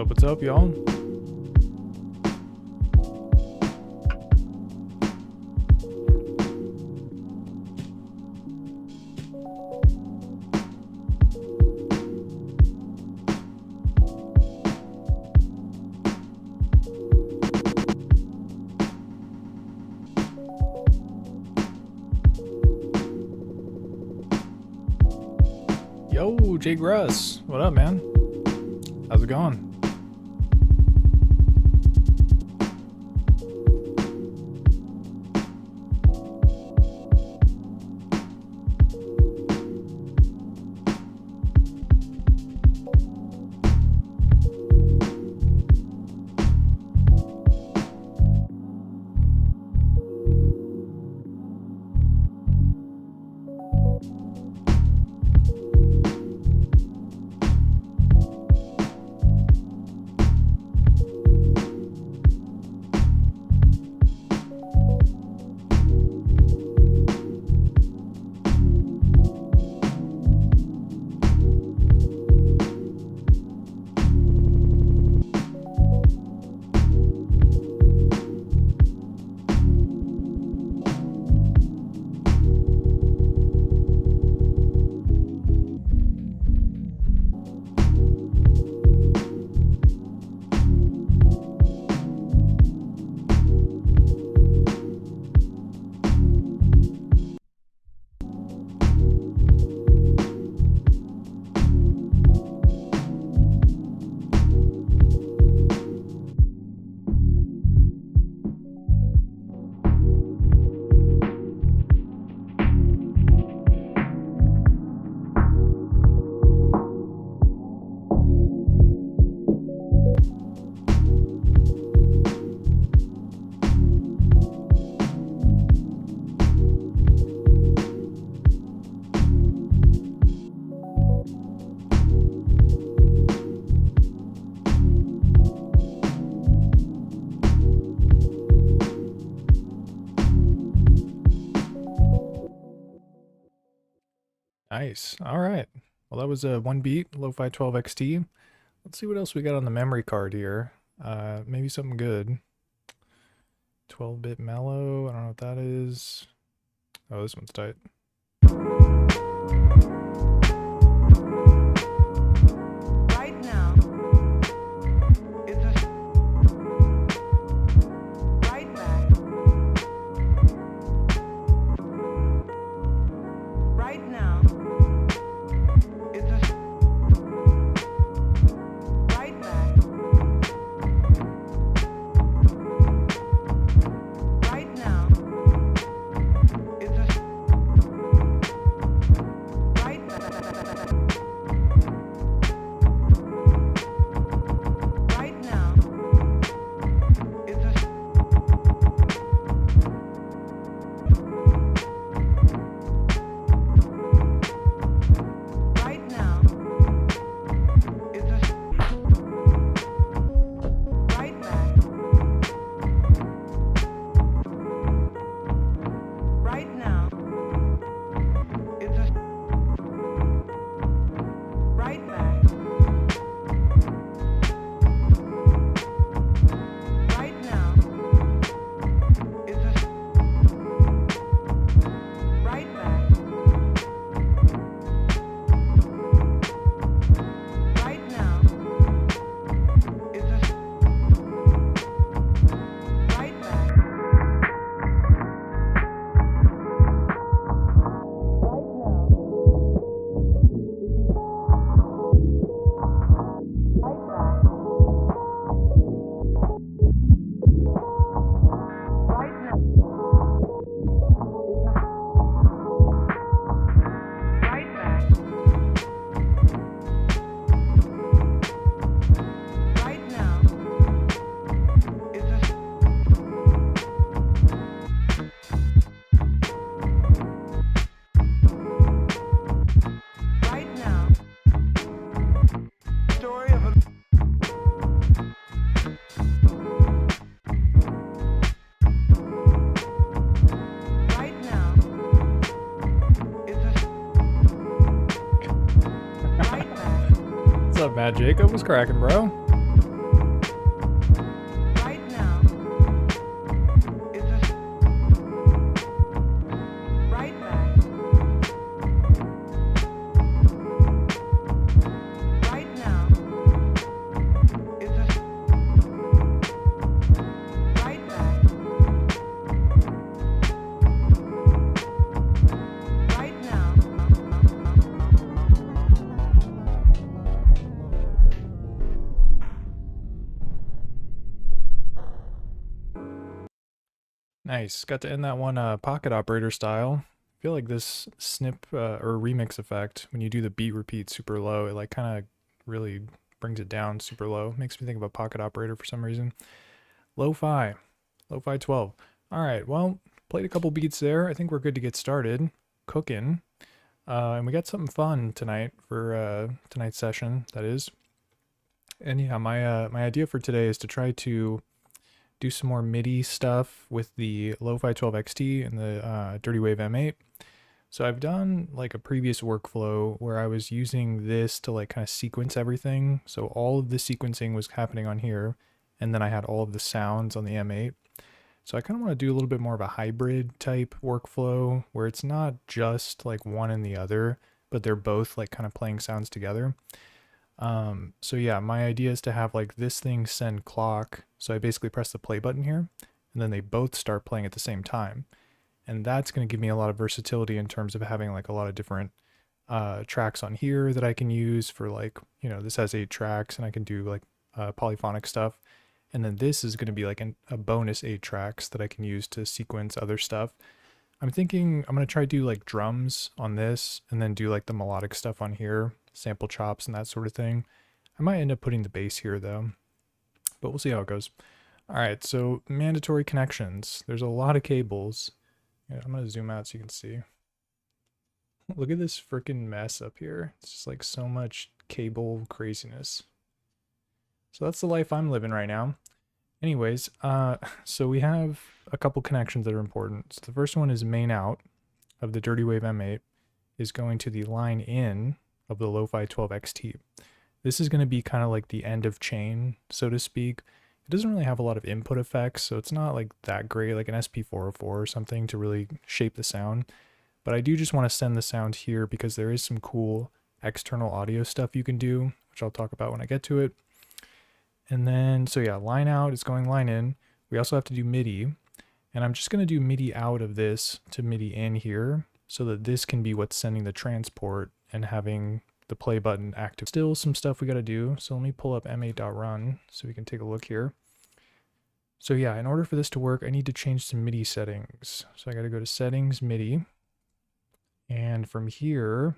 What's up, y'all? Yo, Jake Russ. What up, man? How's it going? Nice. All right. Well, that was a 1-beat Lofi-12XT. Let's see what else we got on the memory card here. Maybe something good. 12-bit mellow. I don't know what that is. Oh, this one's tight. Right now, it's a right back. Right now, it's a right back. Right now, it's a right back. Right now, it's a right now, it's a right back. Right now, it's a right back. Right now, it's a right back. Right now, it's a right back. Right now, right back. Right now, it's a right now. Story of a right now, it's a right back. What's up, Matt Jacob? What's cracking, bro? Nice. Got to end that one pocket operator style. I feel like this snip or remix effect, when you do the beat repeat super low, it like kind of really brings it down super low. Makes me think of a pocket operator for some reason. Lo-fi. Lo-fi 12. All right, well, played a couple beats there. I think we're good to get started. Cooking. And we got something fun tonight for tonight's session, that is. And yeah, my idea for today is to try to do some more MIDI stuff with the Lofi-12XT and the Dirty Wave M8. So I've done like a previous workflow where I was using this to like kind of sequence everything. So all of the sequencing was happening on here, and then I had all of the sounds on the M8. So I kind of want to do a little bit more of a hybrid type workflow where it's not just like one and the other, but they're both like kind of playing sounds together. So yeah, my idea is to have like this thing send clock. So I basically press the play button here, and then they both start playing at the same time. And that's going to give me a lot of versatility in terms of having like a lot of different tracks on here that I can use for like, you know, this has 8 tracks and I can do like polyphonic stuff. And then this is going to be like a bonus 8 tracks that I can use to sequence other stuff. I'm thinking I'm going to try to do like drums on this and then do like the melodic stuff on here, sample chops and that sort of thing. I might end up putting the bass here though, but we'll see how it goes. All right, so mandatory connections. There's a lot of cables. Yeah, I'm going to zoom out so you can see. Look at this freaking mess up here. It's just like so much cable craziness. So that's the life I'm living right now. Anyways, so we have a couple connections that are important. So the first one is main out of the Dirty Wave M8 is going to the line in of the Lofi-12XT. This is going to be kind of like the end of chain, so to speak. It doesn't really have a lot of input effects, so it's not like that great, like an SP404 or something to really shape the sound. But I do just want to send the sound here because there is some cool external audio stuff you can do, which I'll talk about when I get to it. And then, so yeah, line out is going line in. We also have to do MIDI. And I'm just going to do MIDI out of this to MIDI in here so that this can be what's sending the transport and having the play button active. Still some stuff we got to do. So let me pull up m8.run so we can take a look here. So yeah, in order for this to work, I need to change some MIDI settings. So I got to go to settings, MIDI. And from here,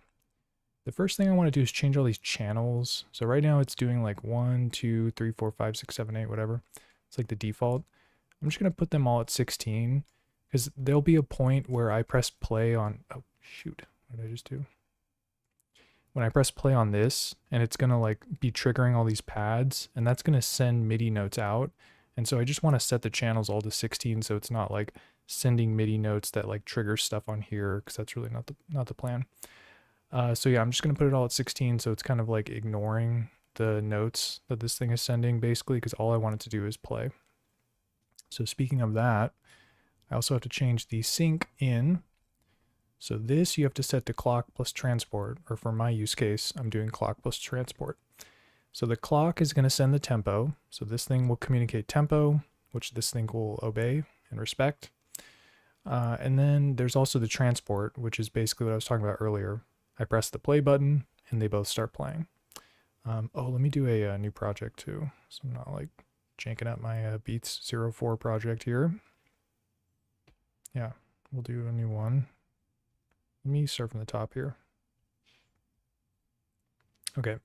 the first thing I want to do is change all these channels. So right now it's doing like 1, 2, 3, 4, 5, 6, 7, 8, whatever. It's like the default. I'm just going to put them all at 16 because there'll be a point where I press play on, oh shoot, what did I just do? When I press play on this, and it's going to like be triggering all these pads, and that's going to send MIDI notes out. And so I just want to set the channels all to 16 so it's not like sending MIDI notes that like trigger stuff on here, because that's really not the plan. So yeah, I'm just going to put it all at 16 so it's kind of like ignoring the notes that this thing is sending basically, because all I want it to do is play. So speaking of that, I also have to change the sync in. So this you have to set to clock plus transport, or for my use case, I'm doing clock plus transport. So the clock is going to send the tempo. So this thing will communicate tempo, which this thing will obey and respect. And then there's also the transport, which is basically what I was talking about earlier. I press the play button and they both start playing. Oh, let me do a new project too. So I'm not like janking up my Beats 04 project here. Yeah, we'll do a new one. Let me start from the top here. Okay.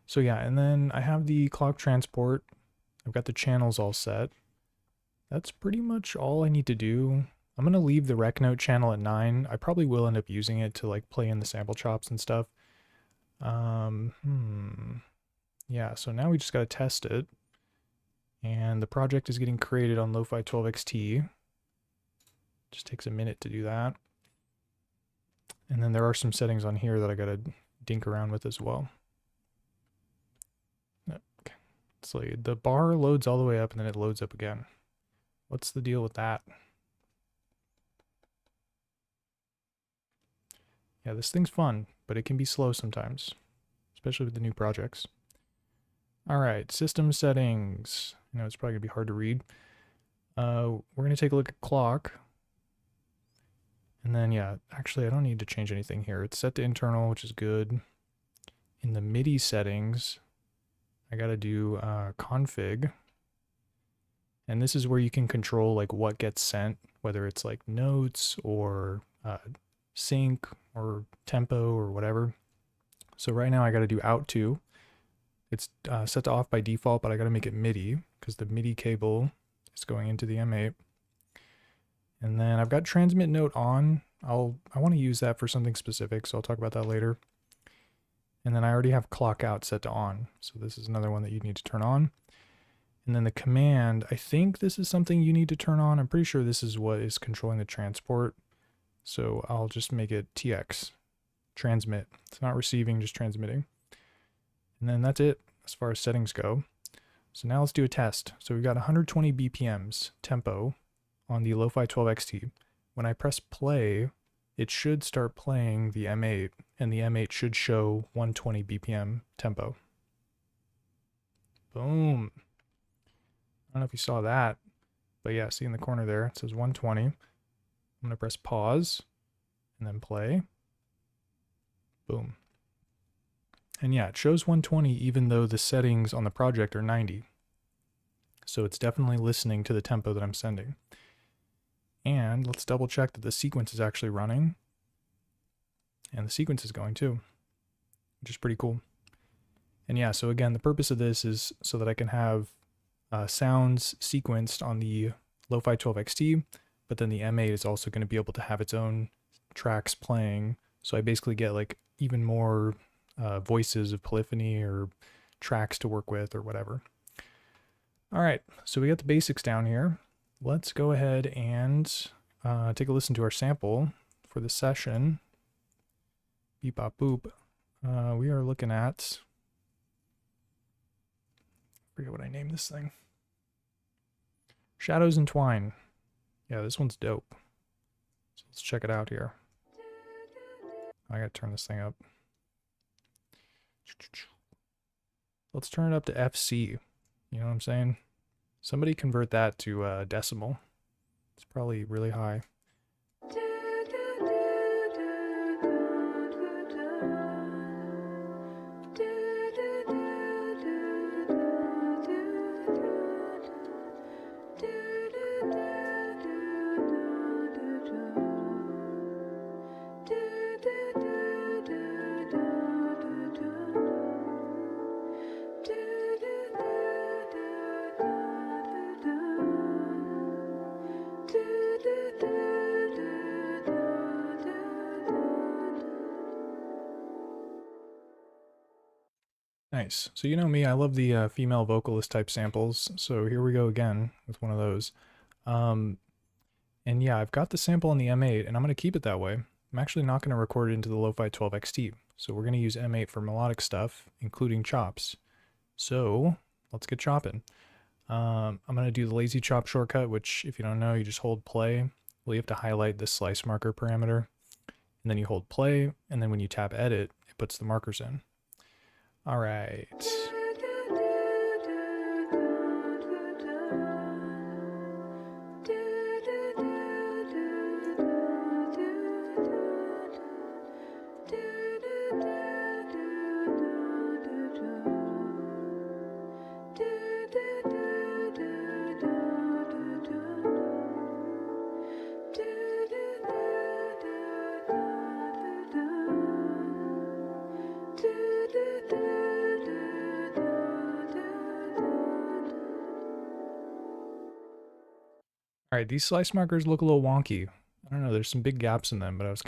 So yeah, and then I have the clock transport. I've got the channels all set. That's pretty much all I need to do. I'm going to leave the rec note channel at 9. I probably will end up using it to like play in the sample chops and stuff. Yeah, so now we just got to test it. And the project is getting created on Lofi-12XT. Just takes a minute to do that. And then there are some settings on here that I got to dink around with as well. Okay. So the bar loads all the way up and then it loads up again. What's the deal with that? Yeah, this thing's fun, but it can be slow sometimes, especially with the new projects. All right, system settings. You know, it's probably gonna be hard to read. We're gonna take a look at clock. And then, yeah, actually I don't need to change anything here. It's set to internal, which is good. In the MIDI settings, I gotta do config. And this is where you can control like what gets sent, whether it's like notes or sync or tempo or whatever. So right now I got to do out to. It's set to off by default, but I got to make it MIDI because the MIDI cable is going into the M8. And then I've got transmit note on. I want to use that for something specific, so I'll talk about that later. And then I already have clock out set to on. So this is another one that you need to turn on. And then the command, I think this is something you need to turn on. I'm pretty sure this is what is controlling the transport. So I'll just make it TX, transmit. It's not receiving, just transmitting. And then that's it as far as settings go. So now let's do a test. So we've got 120 BPMs tempo on the Lofi-12XT. When I press play, it should start playing the M8, and the M8 should show 120 BPM tempo. Boom. I don't know if you saw that, but yeah, see in the corner there, it says 120. I'm going to press pause and then play. Boom. And yeah, it shows 120 even though the settings on the project are 90. So it's definitely listening to the tempo that I'm sending. And let's double check that the sequence is actually running. And the sequence is going too, which is pretty cool. And yeah, so again, the purpose of this is so that I can have sounds sequenced on the Lofi-12XT, but then the M8 is also going to be able to have its own tracks playing. So I basically get like even more voices of polyphony or tracks to work with or whatever. All right, so we got the basics down here. Let's go ahead and take a listen to our sample for the session. Beep bop boop. We are looking at, I forget what I named this thing. Shadows and Twine. Yeah, this one's dope. So let's check it out here. I gotta turn this thing up. Let's turn it up to FC. You know what I'm saying? Somebody convert that to decimal. It's probably really high. Nice. So you know me, I love the female vocalist type samples. So here we go again with one of those. And yeah, I've got the sample on the M8 and I'm going to keep it that way. I'm actually not going to record it into the Lofi-12XT. So we're going to use M8 for melodic stuff, including chops. So let's get chopping. I'm going to do the lazy chop shortcut, which if you don't know, you just hold play. Well, you have to highlight the slice marker parameter. And then you hold play. And then when you tap edit, it puts the markers in. All right. All right, these slice markers look a little wonky. I don't know, there's some big gaps in them, but I was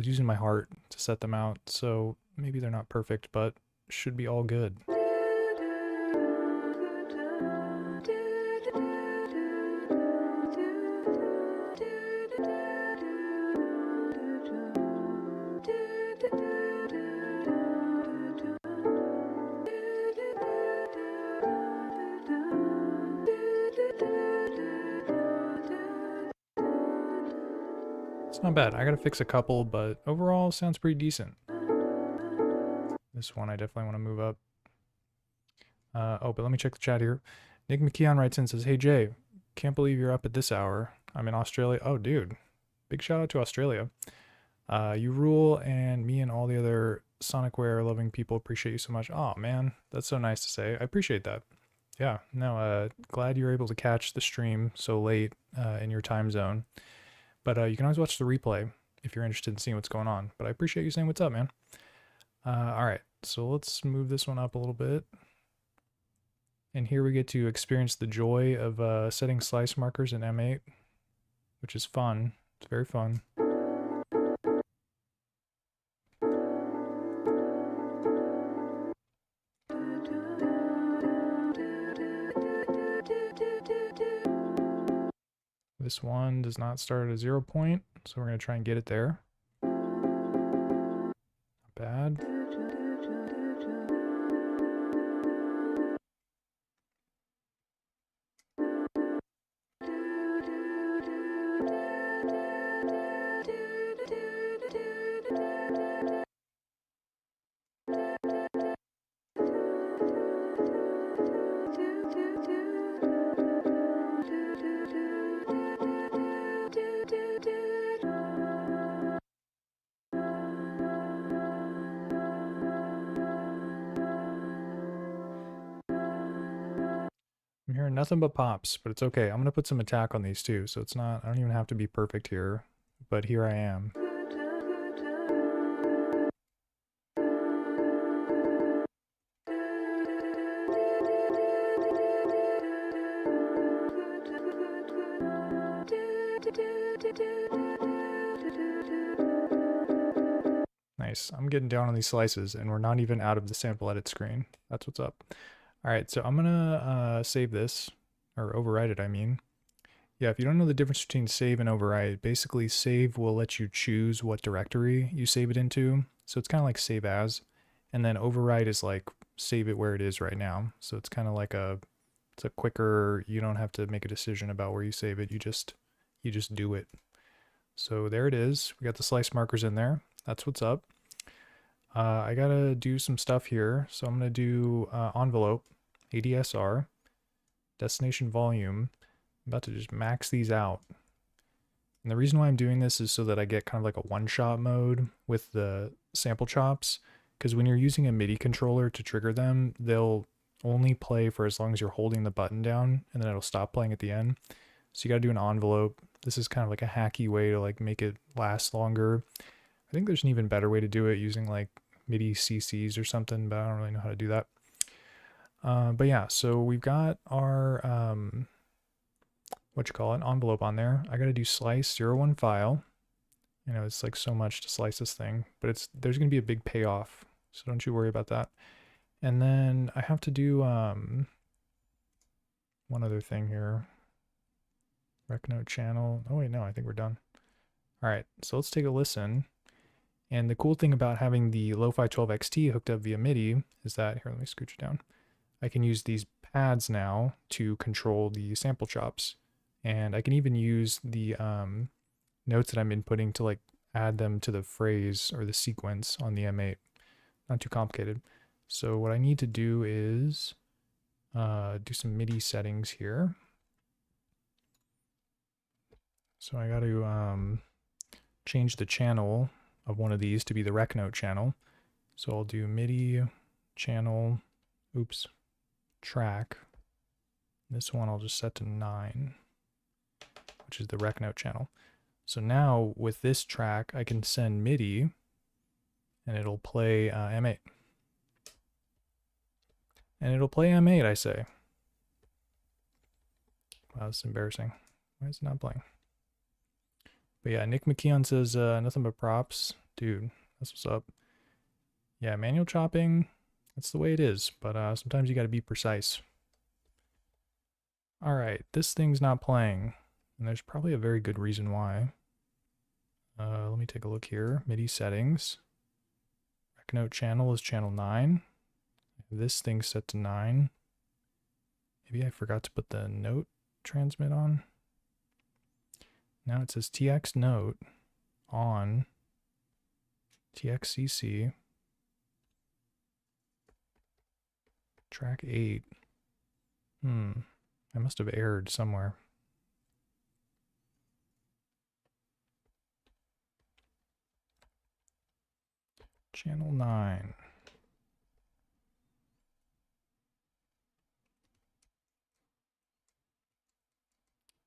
using my heart to set them out, so maybe they're not perfect, but should be all good. It's not bad. I gotta fix a couple, but overall sounds pretty decent. This one I definitely want to move up. Oh, but let me check the chat here. Nick McKeon writes in and says, "Hey Jay, can't believe you're up at this hour. I'm in Australia." Oh, dude. Big shout out to Australia. You rule, and me and all the other Sonicware loving people appreciate you so much. Oh, man. That's so nice to say. I appreciate that. Yeah, no, glad you're able to catch the stream so late in your time zone. But you can always watch the replay if you're interested in seeing what's going on. But I appreciate you saying what's up, man. All right, so let's move this one up a little bit. And here we get to experience the joy of setting slice markers in M8, which is fun. It's very fun. This one does not start at a 0 point, so we're going to try and get it there. Not bad. I'm hearing nothing but pops, but it's okay. I'm going to put some attack on these too, so it's not, I don't even have to be perfect here, but here I am. Nice. I'm getting down on these slices, and we're not even out of the sample edit screen. That's what's up. All right, so I'm gonna save this, or overwrite it, I mean. Yeah, if you don't know the difference between save and overwrite, basically save will let you choose what directory you save it into. So it's kind of like save as. And then overwrite is like save it where it is right now. So it's kind of like it's a quicker, you don't have to make a decision about where you save it. You just do it. So there it is. We got the slice markers in there. That's what's up. I gotta do some stuff here. So I'm gonna do envelope, ADSR, destination volume. I'm about to just max these out. And the reason why I'm doing this is so that I get kind of like a one-shot mode with the sample chops. Because when you're using a MIDI controller to trigger them, they'll only play for as long as you're holding the button down, and then it'll stop playing at the end. So you gotta do an envelope. This is kind of like a hacky way to like make it last longer. I think there's an even better way to do it using like MIDI CCs or something, but I don't really know how to do that. But yeah, so we've got our envelope on there. I got to do slice 01 file. You know, it's like so much to slice this thing, but there's going to be a big payoff. So don't you worry about that. And then I have to do one other thing here. Rec note channel. Oh wait, no, I think we're done. All right, so let's take a listen. And the cool thing about having the Lofi-12XT hooked up via MIDI is that, here, let me scooch it down. I can use these pads now to control the sample chops. And I can even use the notes that I'm inputting to like add them to the phrase or the sequence on the M8. Not too complicated. So what I need to do is do some MIDI settings here. So I got to change the channel of one of these to be the rec note channel. So I'll do MIDI channel, track. This one I'll just set to 9, which is the rec note channel. So now with this track, I can send MIDI and it'll play M8. And it'll play M8, I say. Wow, that's embarrassing. Why is it not playing? But yeah, Nick McKeon says nothing but props. Dude, that's what's up. Yeah, manual chopping, that's the way it is. But sometimes you got to be precise. All right, this thing's not playing. And there's probably a very good reason why. Let me take a look here. MIDI settings. Rec note channel is channel 9. This thing's set to 9. Maybe I forgot to put the note transmit on. Now it says TX note on TXCC. Track 8. I must have erred somewhere. Channel 9.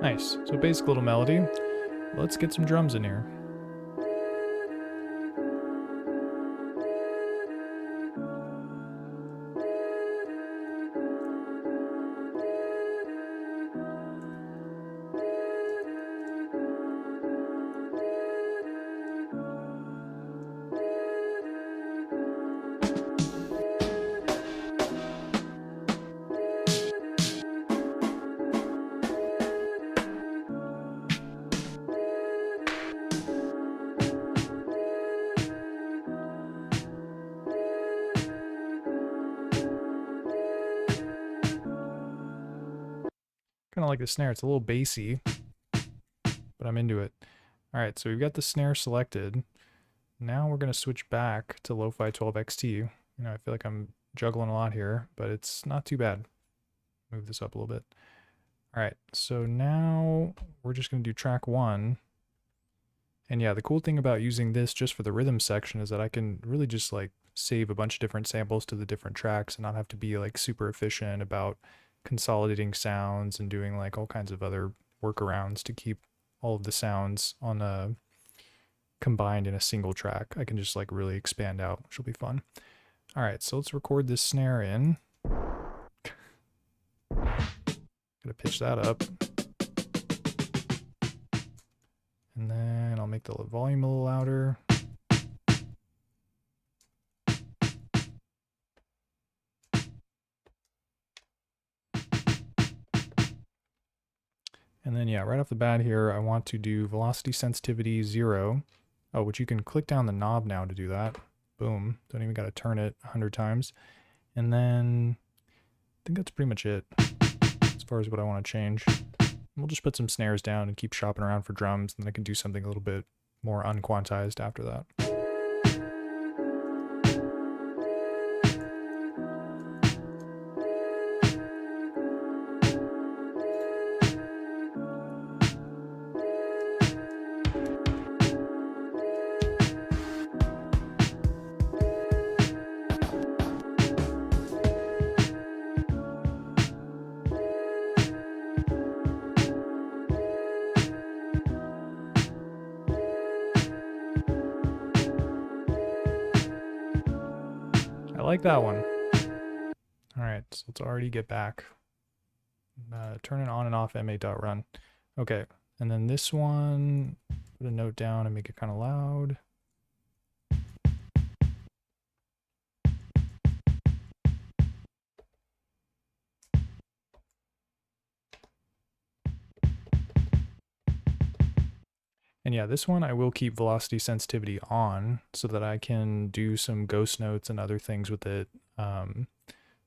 Nice. So basic little melody. Let's get some drums in here. Kind of like the snare. It's a little bassy, but I'm into it. All right, so we've got the snare selected. Now we're going to switch back to Lofi-12XT. You know, I feel like I'm juggling a lot here, but it's not too bad. Move this up a little bit. All right, so now we're just going to do track 1. And yeah, the cool thing about using this just for the rhythm section is that I can really just like save a bunch of different samples to the different tracks and not have to be like super efficient about consolidating sounds and doing like all kinds of other workarounds to keep all of the sounds on a combined in a single track. I can just like really expand out, which will be fun. All right, so let's record this snare in. Gotta pitch that up. And then I'll make the volume a little louder. And then yeah, right off the bat here, I want to do velocity sensitivity 0. Oh, which you can click down the knob now to do that. Boom. Don't even got to turn it 100 times. And then I think that's pretty much it as far as what I want to change. We'll just put some snares down and keep shopping around for drums, and then I can do something a little bit more unquantized after that. I like that one. All right, so let's already get back. Turn it on and off M8.run. Okay, and then this one, put a note down and make it kind of loud. And yeah, this one I will keep velocity sensitivity on so that I can do some ghost notes and other things with it.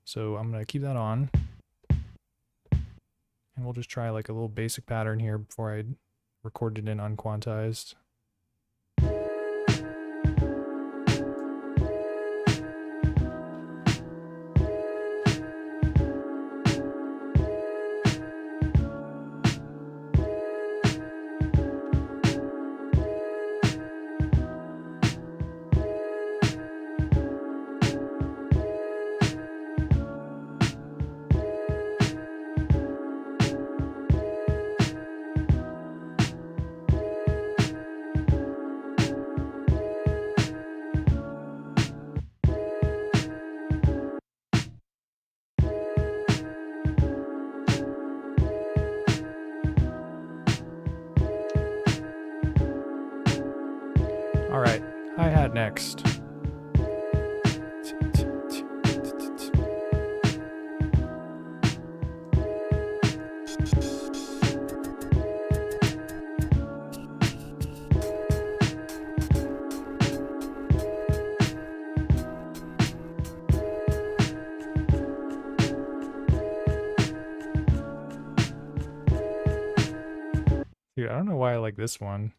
So I'm going to keep that on. And we'll just try like a little basic pattern here before I record it in unquantized. All right, hi-hat next. Dude, I don't know why I like this one.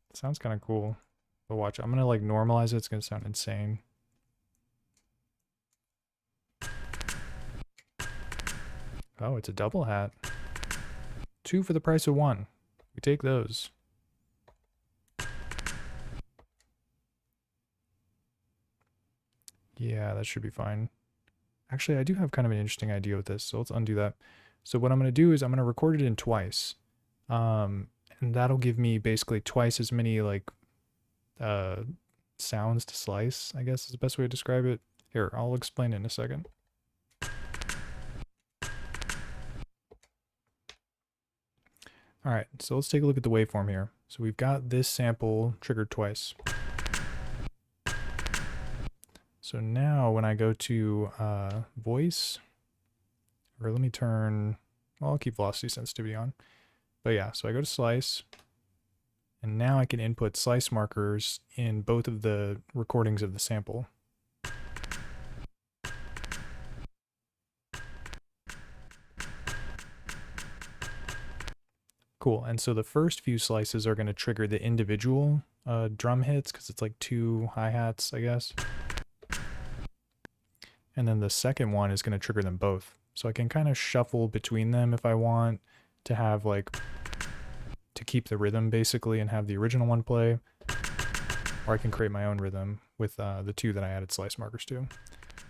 It sounds kind of cool. But watch, I'm gonna like normalize it. It's gonna sound insane. Oh, it's a double hat. 2 for the price of 1. We take those. Yeah, that should be fine. Actually, I do have kind of an interesting idea with this, so let's undo that. So what I'm going to do is I'm going to record it in twice. And that'll give me basically twice as many like sounds to slice, I guess is the best way to describe it. Here, I'll explain it in a second. All right, so let's take a look at the waveform here. So we've got this sample triggered twice. So now when I go to voice, or let me turn, well, I'll keep velocity sensitivity on. But yeah, so I go to slice, and now I can input slice markers in both of the recordings of the sample. Cool, and so the first few slices are going to trigger the individual drum hits, because it's like 2 hi-hats, I guess. And then the second one is going to trigger them both. So I can kind of shuffle between them if I want to have like, to keep the rhythm basically and have the original one play. Or I can create my own rhythm with the 2 that I added slice markers to.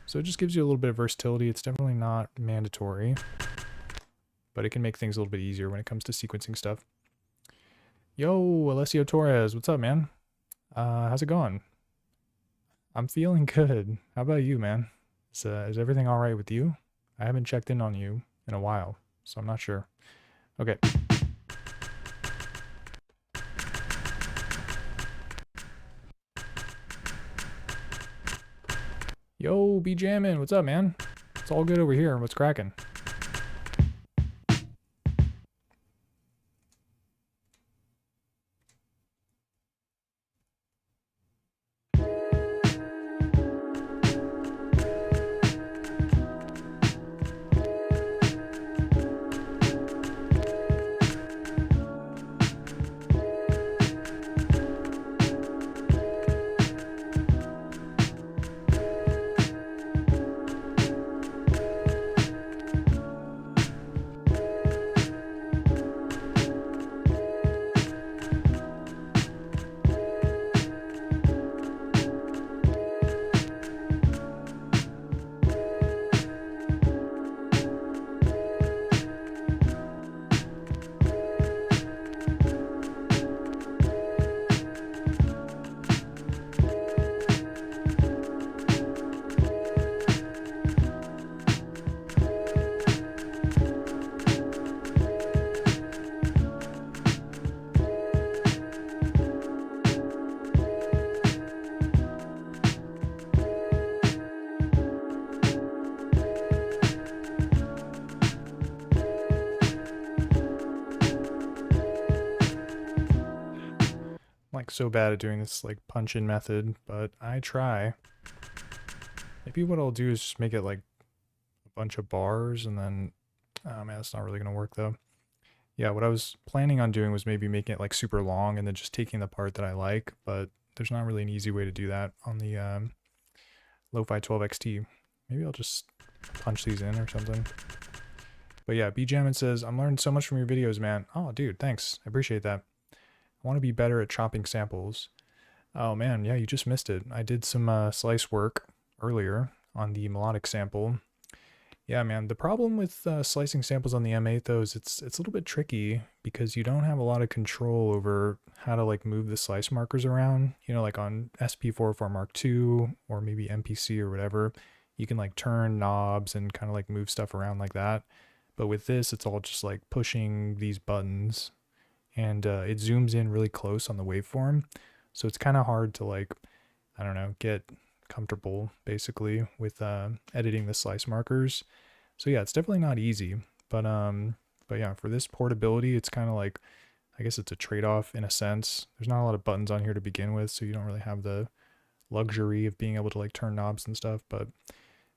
So it just gives you a little bit of versatility. It's definitely not mandatory, but it can make things a little bit easier when it comes to sequencing stuff. Yo, Alessio Torres, what's up, man? How's it going? I'm feeling good. How about you, man? Is everything all right with you? I haven't checked in on you in a while, so I'm not sure. Okay. Yo, be jammin'. What's up, man? It's all good over here. What's cracking? Like so bad at doing this like punch-in method, but I try. Maybe what I'll do is just make it like a bunch of bars and then, oh man, that's not really gonna work though. Yeah, what I was planning on doing was maybe making it like super long and then just taking the part that I like, but there's not really an easy way to do that on the Lofi-12XT. Maybe I'll just punch these in or something. But yeah, B-Jammin says, I'm learning so much from your videos, man. Oh, dude, thanks. I appreciate that. I want to be better at chopping samples. Oh man, yeah, you just missed it. I did some slice work earlier on the melodic sample. Yeah, man, the problem with slicing samples on the M8 though is it's a little bit tricky because you don't have a lot of control over how to like move the slice markers around. You know, like on SP404 Mark II or maybe MPC or whatever, you can like turn knobs and kind of like move stuff around like that. But with this, it's all just like pushing these buttons. And it zooms in really close on the waveform. So it's kind of hard to like, I don't know, get comfortable basically with editing the slice markers. So yeah, it's definitely not easy, but yeah, for this portability, it's kind of like, I guess it's a trade-off in a sense. There's not a lot of buttons on here to begin with, so you don't really have the luxury of being able to like turn knobs and stuff, but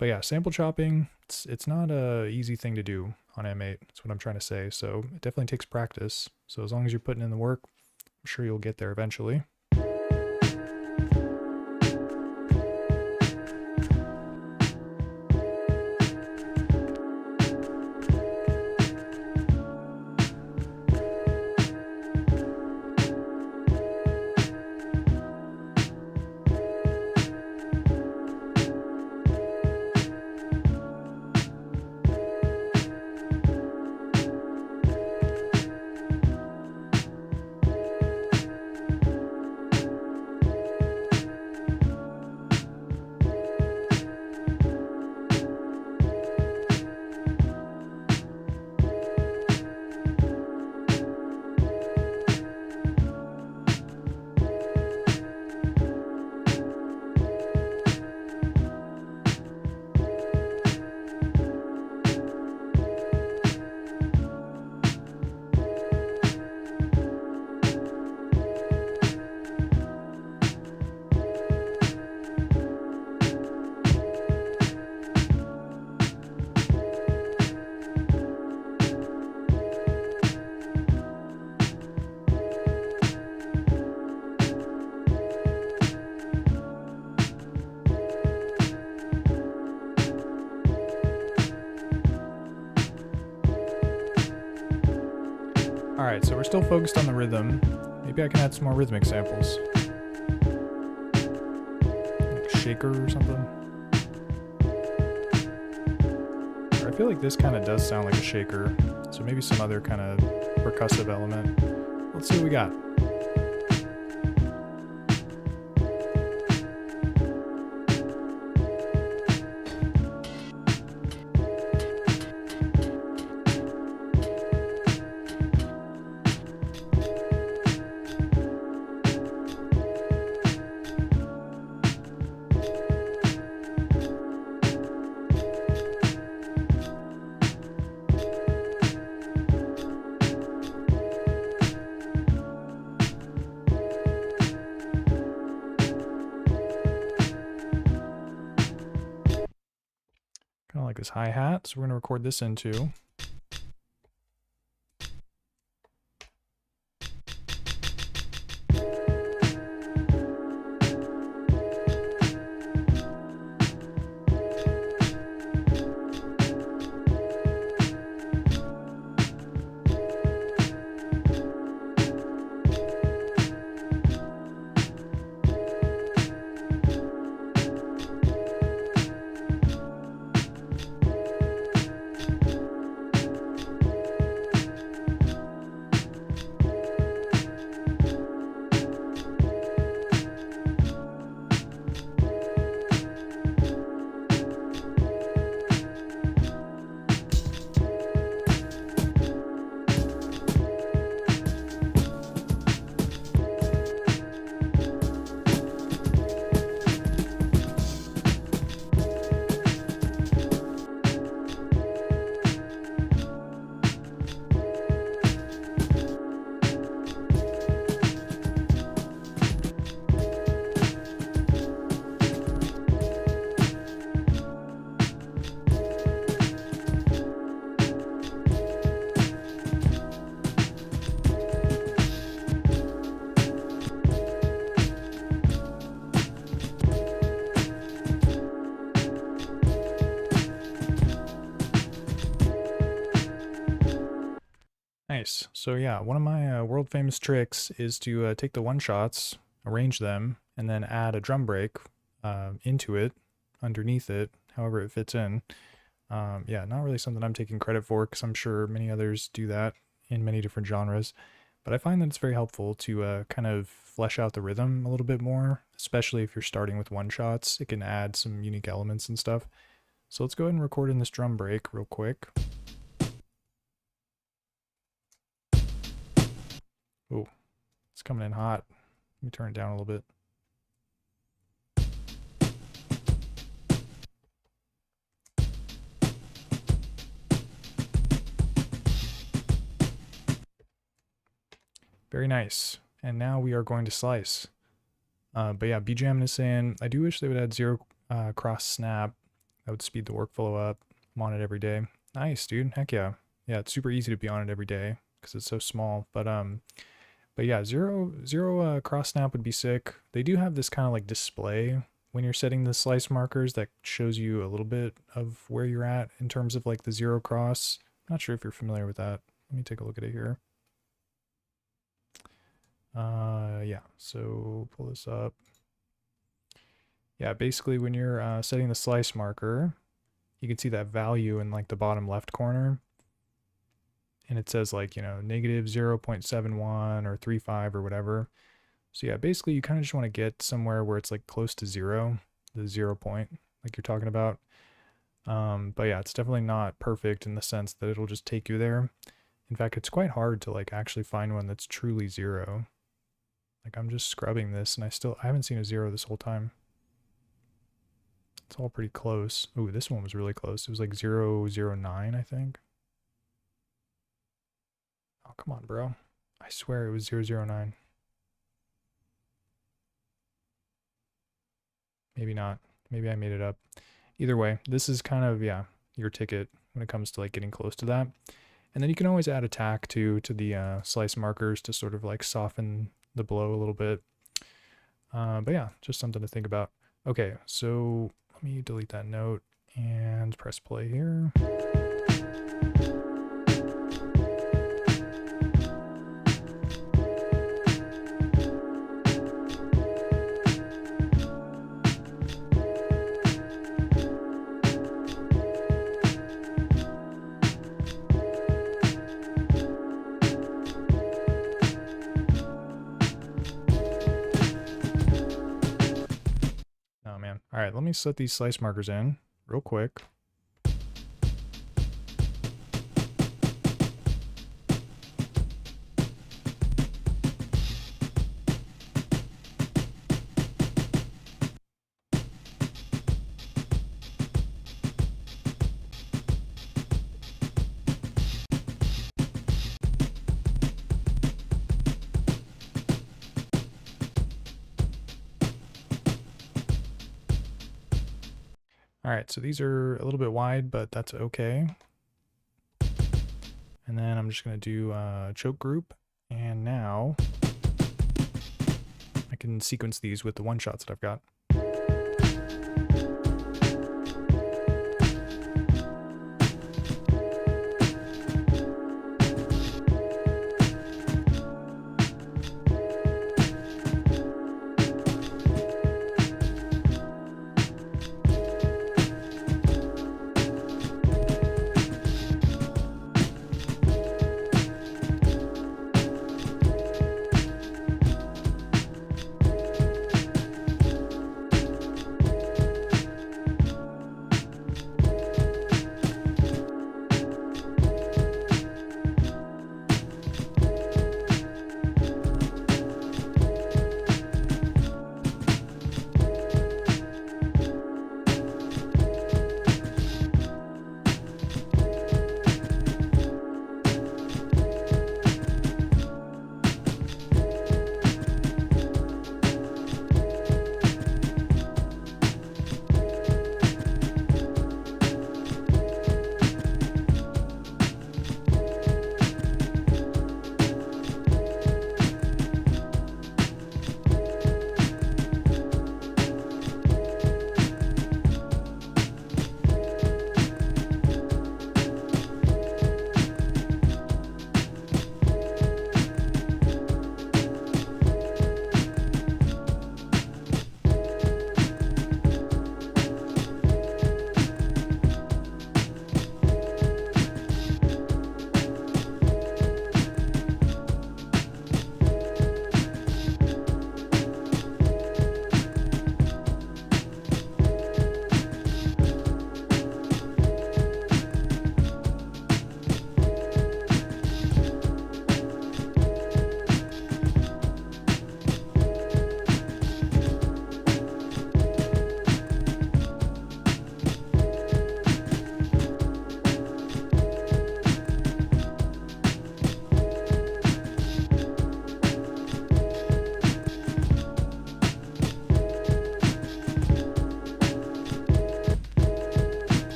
yeah, sample chopping, it's not a easy thing to do on M8. That's what I'm trying to say. So it definitely takes practice. So as long as you're putting in the work, I'm sure you'll get there eventually. Alright, so we're still focused on the rhythm. Maybe I can add some more rhythmic samples. Like shaker or something. Or I feel like this kind of does sound like a shaker. So maybe some other kind of percussive element. Let's see what we got. Kind of like this hi-hat, so we're going to record this into. Nice. So yeah, one of my world famous tricks is to take the one shots, arrange them, and then add a drum break into it, underneath it, however it fits in. Yeah, not really something I'm taking credit for because I'm sure many others do that in many different genres. But I find that it's very helpful to kind of flesh out the rhythm a little bit more, especially if you're starting with one shots. It can add some unique elements and stuff. So let's go ahead and record in this drum break real quick. Oh, it's coming in hot. Let me turn it down a little bit. Very nice. And now we are going to slice. But yeah, BJamin is saying, I do wish they would add zero cross snap. That would speed the workflow up. I'm on it every day. Nice, dude. Heck yeah. Yeah, it's super easy to be on it every day because it's so small. But yeah, zero cross snap would be sick. They do have this kind of like display when you're setting the slice markers that shows you a little bit of where you're at in terms of like the zero cross. I'm not sure if you're familiar with that. Let me take a look at it here. Yeah, so pull this up. Yeah, basically when you're setting the slice marker, you can see that value in like the bottom left corner. And it says like, you know, negative 0.71 or 35 or whatever. So yeah, basically you kind of just want to get somewhere where it's like close to zero, the 0 point like you're talking about. But yeah, it's definitely not perfect in the sense that it'll just take you there. In fact, it's quite hard to like actually find one that's truly zero. Like I'm just scrubbing this and I haven't seen a zero this whole time. It's all pretty close. Ooh, this one was really close. It was like 0.009, I think. Oh, come on, bro. I swear it was 0.009. Maybe not. Maybe I made it up. Either way, this is kind of, yeah, your ticket when it comes to like getting close to that. And then you can always add a tack to the slice markers to sort of like soften the blow a little bit. But yeah, just something to think about. Okay, so let me delete that note and press play here. right, let me set these slice markers in real quick. All right, so these are a little bit wide, but that's okay. And then I'm just gonna do a choke group. And now I can sequence these with the one shots that I've got.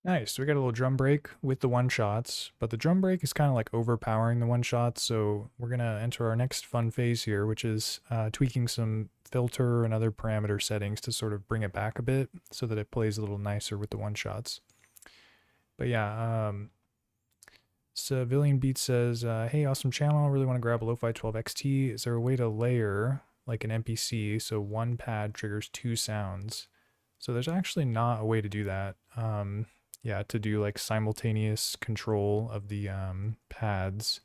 Nice. So we got a little drum break with the one shots, but the drum break is kind of like overpowering the one shots. So we're going to enter our next fun phase here, which is tweaking some filter and other parameter settings to sort of bring it back a bit so that it plays a little nicer with the one shots. But yeah, Civilian Beat says, hey, awesome channel. I really want to grab a Lofi-12XT. Is there a way to layer like an MPC so one pad triggers two sounds? So there's actually not a way to do that. Yeah, to do like simultaneous control of the pads.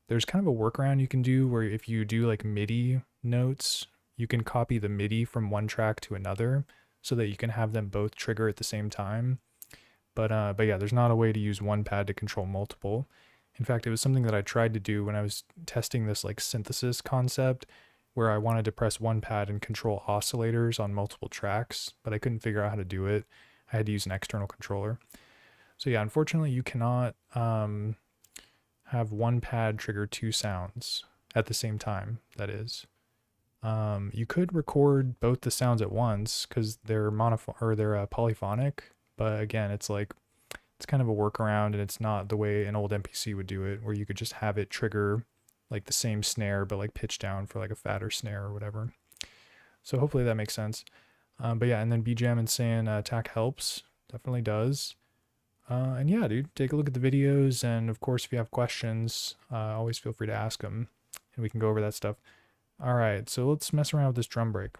There's kind of a workaround you can do where if you do like MIDI notes, you can copy the MIDI from one track to another so that you can have them both trigger at the same time. But yeah, there's not a way to use one pad to control multiple. In fact, it was something that I tried to do when I was testing this like synthesis concept where I wanted to press one pad and control oscillators on multiple tracks, but I couldn't figure out how to do it. I had to use an external controller. So yeah, unfortunately you cannot have one pad trigger two sounds at the same time, that is. You could record both the sounds at once because they're polyphonic, but again, it's kind of a workaround and it's not the way an old MPC would do it, where you could just have it trigger like the same snare, but like pitched down for like a fatter snare or whatever. So hopefully that makes sense. But yeah, and then BJam and saying attack helps. Definitely does. And yeah, dude, take a look at the videos. And of course, if you have questions, always feel free to ask them and we can go over that stuff. All right, so let's mess around with this drum break.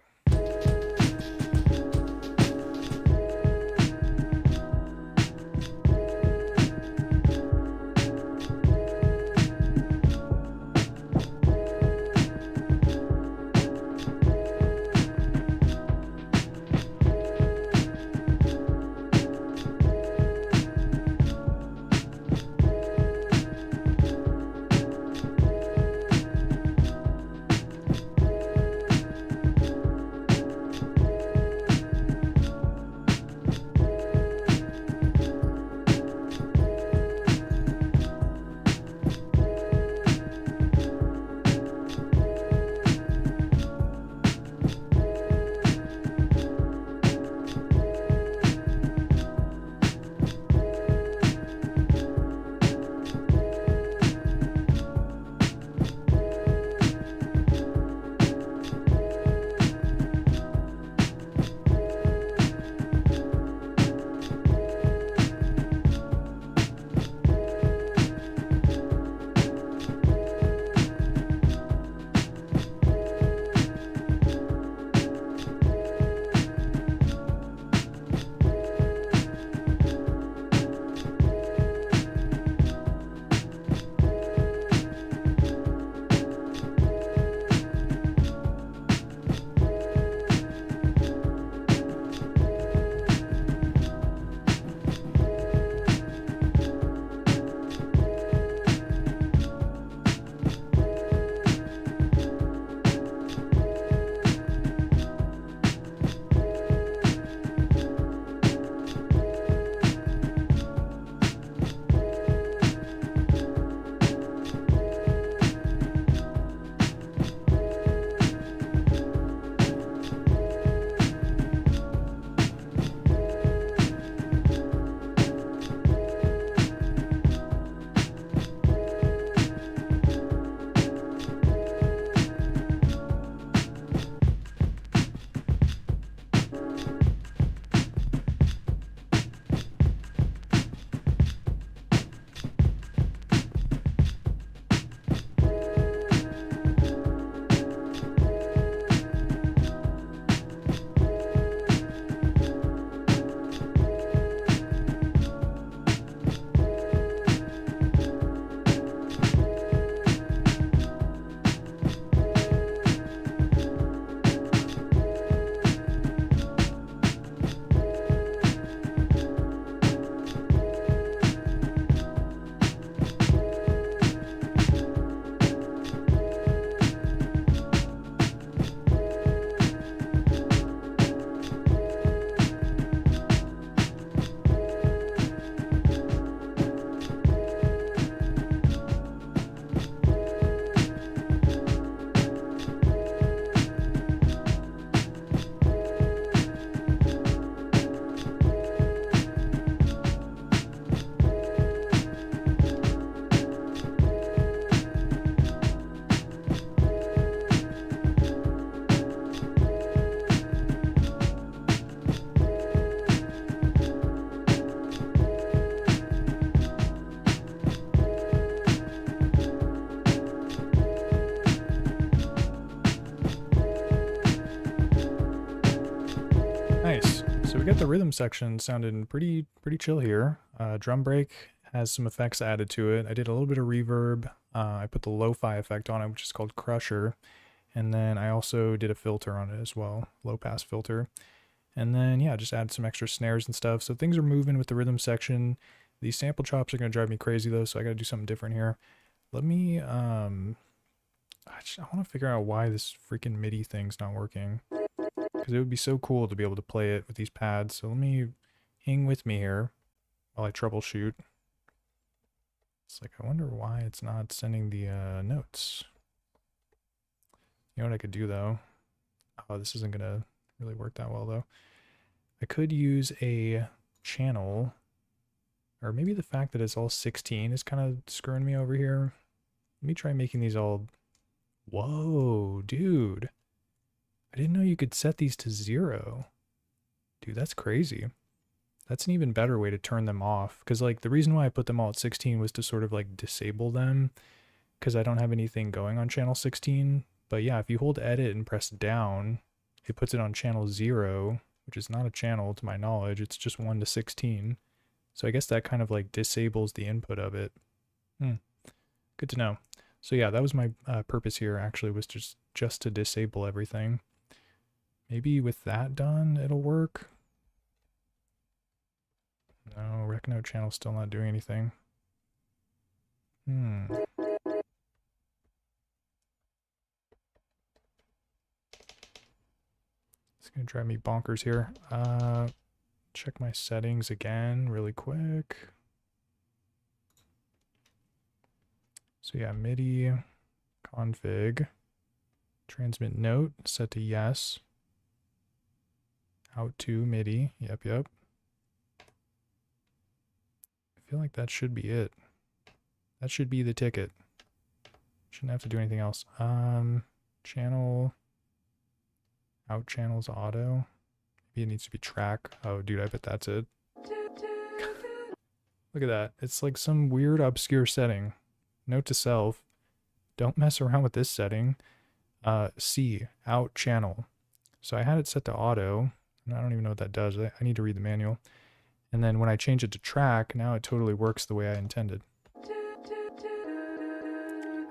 Nice. So we got the rhythm section sounding pretty chill here. Drum break has some effects added to it. I did a little bit of reverb. I put the lo-fi effect on it, which is called Crusher. And then I also did a filter on it as well, low pass filter. And then, yeah, just add some extra snares and stuff. So things are moving with the rhythm section. These sample chops are going to drive me crazy though, so I got to do something different here. Let me, I want to figure out why this freaking MIDI thing's not working. Because it would be so cool to be able to play it with these pads. So let me hang with me here while I troubleshoot. It's like, I wonder why it's not sending the notes. You know what I could do though? Oh, this isn't going to really work that well though. I could use a channel, or maybe the fact that it's all 16 is kind of screwing me over here. Let me try making these all... Whoa, dude. I didn't know you could set these to 0. Dude, that's crazy. That's an even better way to turn them off. Because, like, the reason why I put them all at 16 was to sort of, like, disable them. Because I don't have anything going on channel 16. But yeah, if you hold edit and press down, it puts it on channel 0, which is not a channel to my knowledge. It's just 1 to 16. So I guess that kind of, like, disables the input of it. Good to know. So yeah, that was my purpose here, actually, was just to disable everything. Maybe with that done, it'll work. No, rec note channel's still not doing anything. It's gonna drive me bonkers here. Check my settings again really quick. So yeah, MIDI config, transmit note set to yes. Out to MIDI, yep. I feel like that should be it. That should be the ticket. Shouldn't have to do anything else. Channel, out channels auto. Maybe it needs to be track. Oh, dude, I bet that's it. Look at that. It's like some weird obscure setting. Note to self, don't mess around with this setting. C, out channel. So I had it set to auto, and I don't even know what that does. I need to read the manual. And then when I change it to track, now it totally works the way I intended.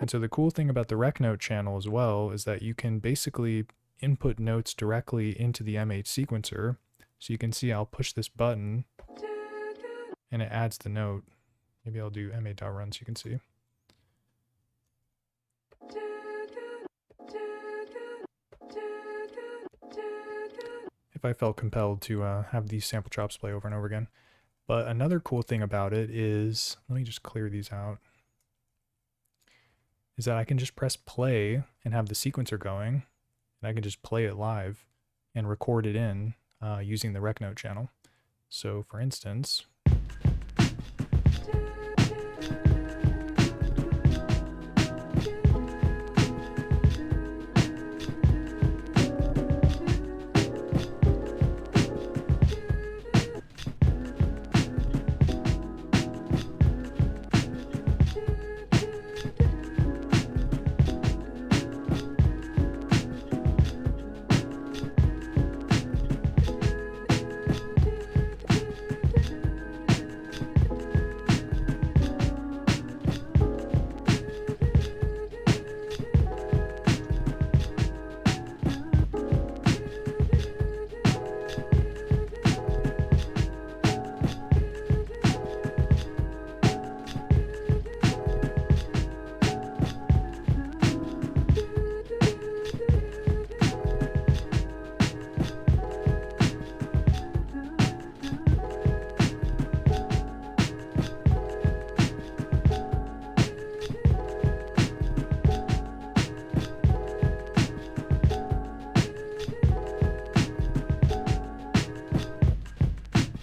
And so the cool thing about the rec note channel as well is that you can basically input notes directly into the M8 sequencer. So you can see I'll push this button and it adds the note. Maybe I'll do m8.run so you can see. If I felt compelled to have these sample chops play over and over again. But another cool thing about it is, let me just clear these out, is that I can just press play and have the sequencer going, and I can just play it live and record it in using the rec note channel. So for instance,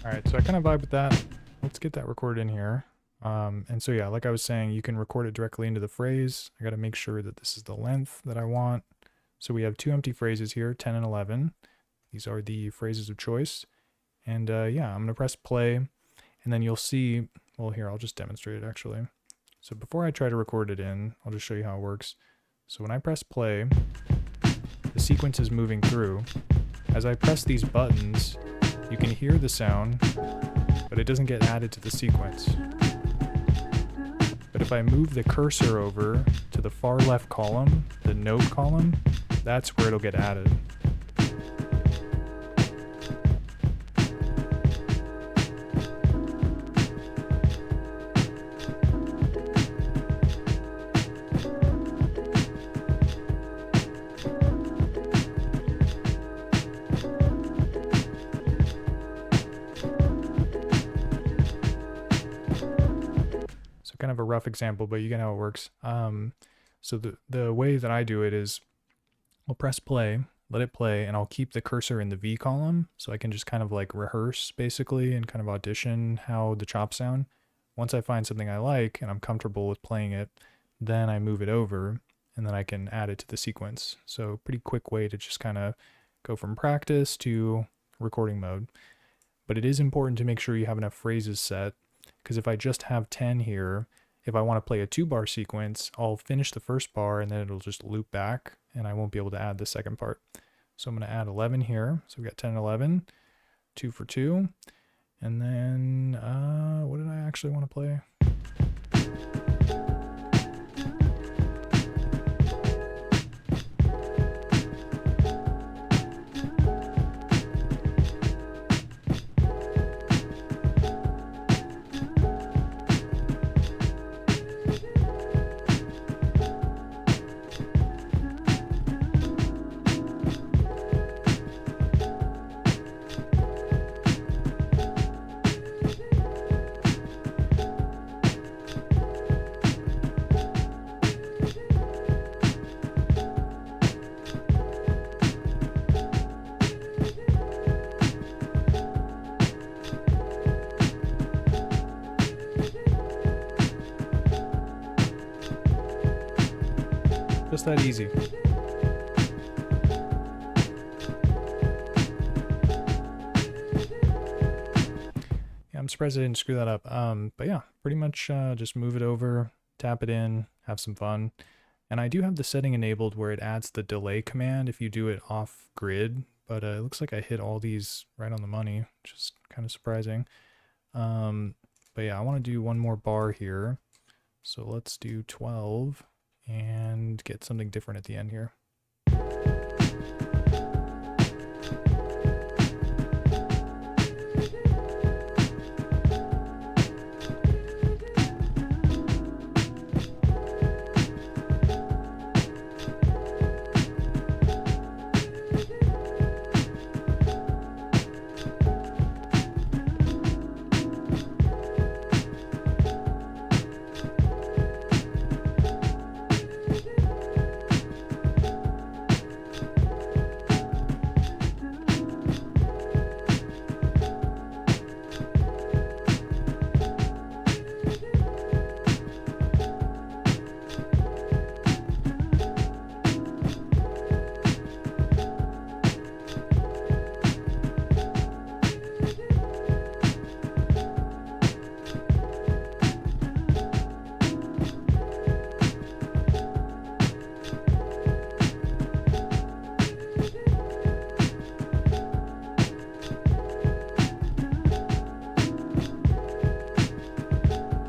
alright, so I kind of vibe with that. Let's get that recorded in here. And so yeah, like I was saying, you can record it directly into the phrase. I got to make sure that this is the length that I want. So we have two empty phrases here, 10 and 11. These are the phrases of choice. And yeah, I'm going to press play, and then you'll see, well here, I'll just demonstrate it actually. So before I try to record it in, I'll just show you how it works. So when I press play, the sequence is moving through. As I press these buttons, you can hear the sound, but it doesn't get added to the sequence. But if I move the cursor over to the far left column, the note column, that's where it'll get added. Kind of a rough example, but you get how it works. So the way that I do it is I'll press play, let it play, and I'll keep the cursor in the V column so I can just kind of like rehearse basically and kind of audition how the chops sound. Once I find something I like and I'm comfortable with playing it, then I move it over, and then I can add it to the sequence. So pretty quick way to just kind of go from practice to recording mode. But it is important to make sure you have enough phrases set, because if I just have 10 here, if I want to play a 2-bar sequence, I'll finish the first bar and then it'll just loop back and I won't be able to add the second part. So I'm going to add 11 here. So we got 10 and 11, 2 for 2. And then, what did I actually want to play? Just that easy. Yeah, I'm surprised I didn't screw that up. But yeah, pretty much just move it over, tap it in, have some fun. And I do have the setting enabled where it adds the delay command if you do it off grid, but it looks like I hit all these right on the money, which is kind of surprising. But yeah, I want to do one more bar here. So let's do 12 and get something different at the end here.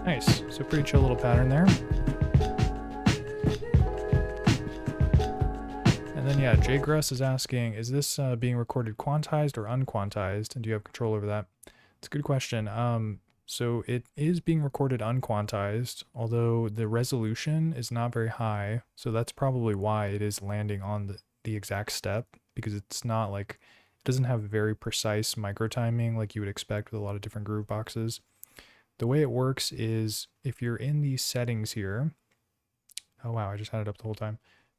Nice, so pretty chill little pattern there. And then yeah, Jay Gruss is asking, is this being recorded quantized or unquantized? And do you have control over that? It's a good question. So it is being recorded unquantized, although the resolution is not very high. So that's probably why it is landing on the exact step, because it's not like, it doesn't have very precise micro timing like you would expect with a lot of different groove boxes. The way it works is if you're in these settings here, oh wow, I just had it up the whole time.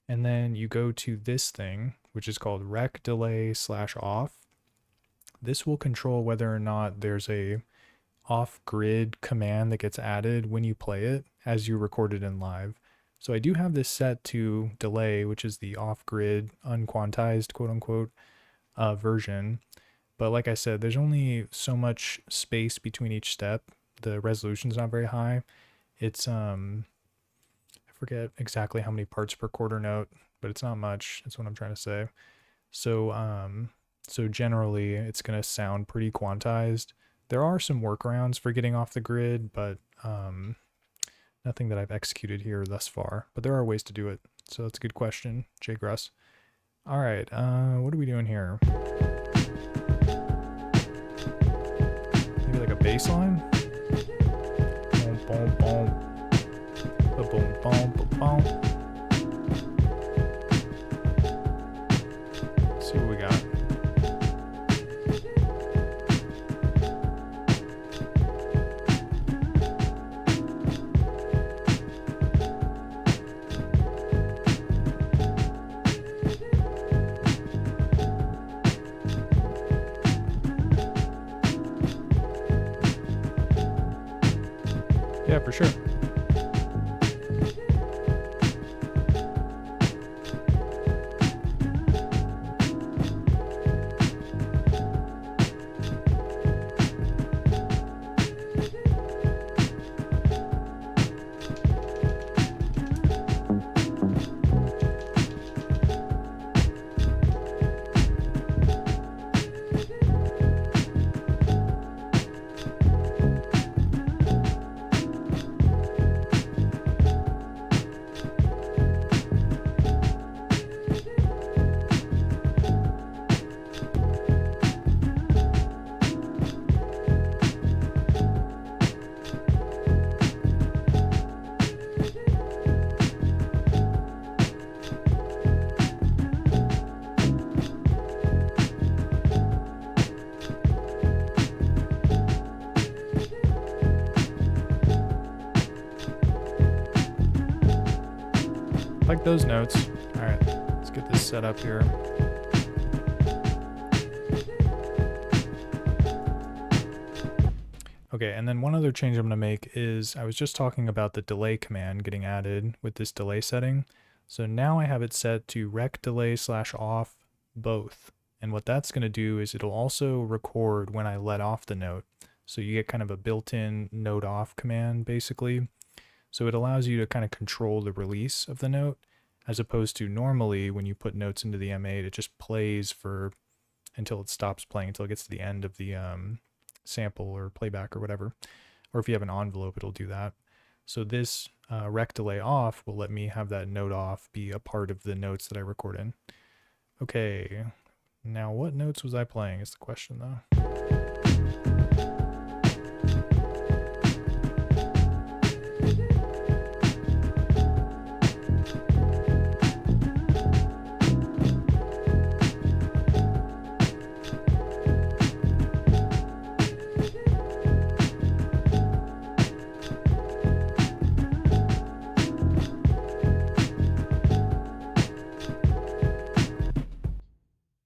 And then you go to this thing, which is called rec delay / off. This will control whether or not there's a off-grid command that gets added when you play it as you record it in live. So I do have this set to delay, which is the off-grid unquantized quote unquote version. But like I said, there's only so much space between each step. The resolution's not very high. It's I forget exactly how many parts per quarter note, but it's not much. That's what I'm trying to say. So so generally it's going to sound pretty quantized. There are some workarounds for getting off the grid, but nothing that I've executed here thus far. But there are ways to do it. So that's a good question, Jay Gruss. All right, what are we doing here? Maybe like a bass line? Boom, boom, boom. Boom, boom, boom, boom. Let's see what we got. Yeah, for sure. Like those notes. All right, let's get this set up here. Okay, and then one other change I'm going to make is I was just talking about the delay command getting added with this delay setting. So now I have it set to rec delay / off both. And what that's going to do is it'll also record when I let off the note. So you get kind of a built-in note off command basically. So it allows you to kind of control the release of the note, as opposed to normally when you put notes into the M8, it just plays for until it stops playing, until it gets to the end of the sample or playback or whatever. Or if you have an envelope, it'll do that. So this rec delay off will let me have that note off be a part of the notes that I record in. Okay, now what notes was I playing is the question though.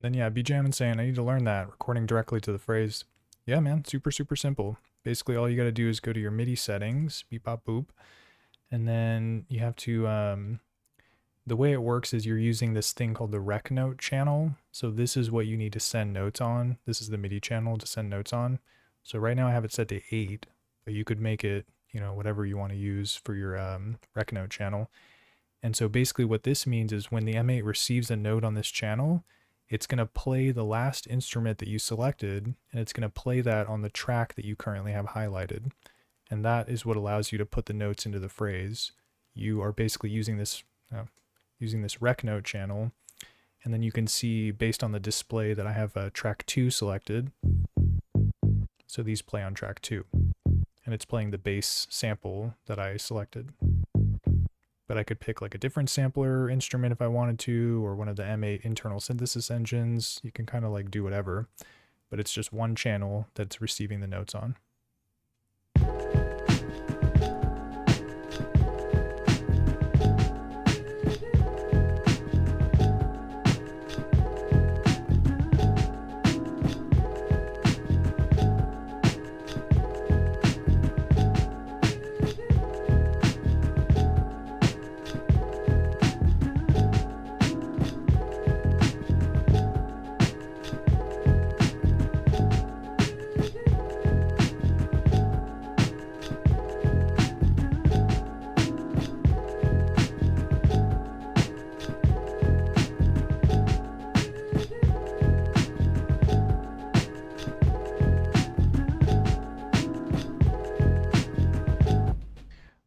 Then yeah, BJamin saying I need to learn that, recording directly to the phrase. Yeah, man, super simple. Basically all you got to do is go to your MIDI settings, beep bop boop, and then you have to the way it works is you're using this thing called the rec note channel. So this is what you need to send notes on. This is the MIDI channel to send notes on. So right now I have it set to 8, but you could make it, you know, whatever you want to use for your rec note channel. And so basically what this means is when the M8 receives a note on this channel, it's going to play the last instrument that you selected, and it's going to play that on the track that you currently have highlighted. And that is what allows you to put the notes into the phrase. You are basically using this rec note channel, and then you can see based on the display that I have track 2 selected. So these play on track 2, and it's playing the bass sample that I selected. But I could pick like a different sampler instrument if I wanted to, or one of the M8 internal synthesis engines. You can kind of like do whatever, but it's just one channel that's receiving the notes on.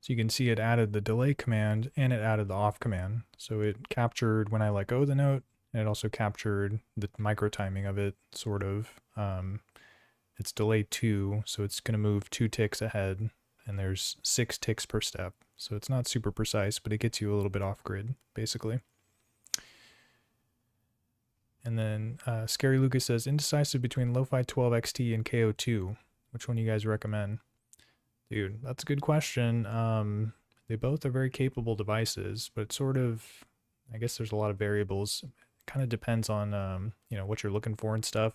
So you can see it added the delay command and it added the off command. So it captured when I let go of the note, and it also captured the micro timing of it, sort of. It's delay 2, so it's going to move 2 ticks ahead, and there's 6 ticks per step. So it's not super precise, but it gets you a little bit off grid, basically. And then Scary Lucas says, indecisive between Lofi-12XT and KO2. Which one do you guys recommend? Dude, that's a good question. They both are very capable devices, but sort of, I guess there's a lot of variables. It kind of depends on, you know, what you're looking for and stuff.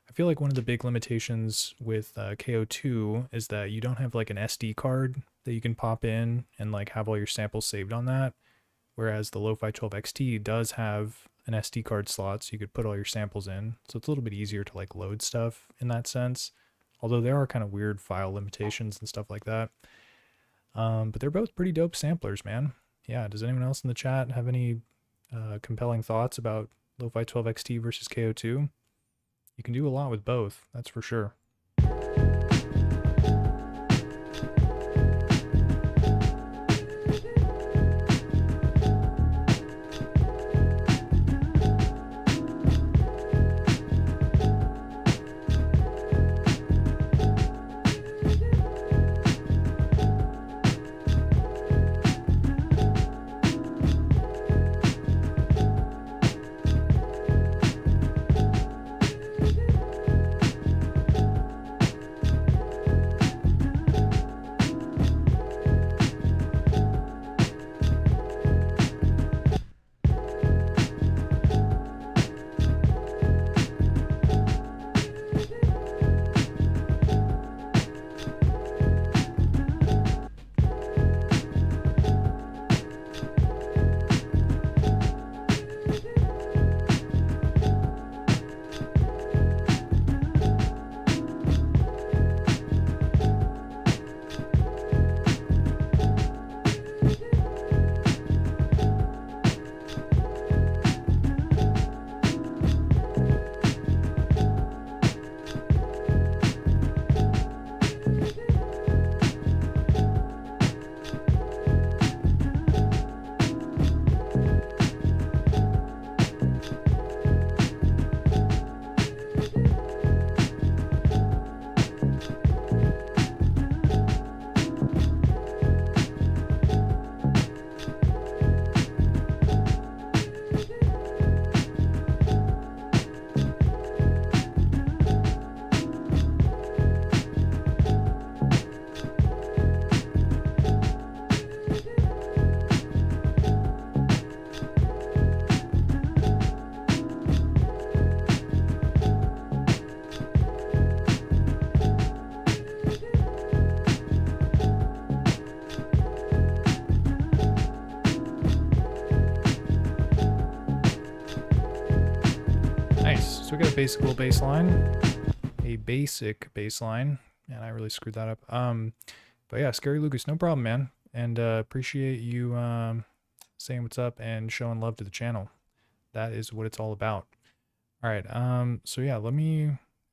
I feel like one of the big limitations with KO2 is that you don't have like an SD card that you can pop in and like have all your samples saved on that. Whereas the Lofi-12XT does have an SD card slot, so you could put all your samples in. So it's a little bit easier to like load stuff in that sense. Although there are kind of weird file limitations and stuff like that. But they're both pretty dope samplers, man. Yeah, does anyone else in the chat have any compelling thoughts about Lofi-12XT versus KO2? You can do a lot with both, that's for sure. basic little bass line. A basic bass line. And I really screwed that up. But yeah, Scary Lucas, no problem, man. And appreciate you saying what's up and showing love to the channel. That is what it's all about. All right, so yeah, let me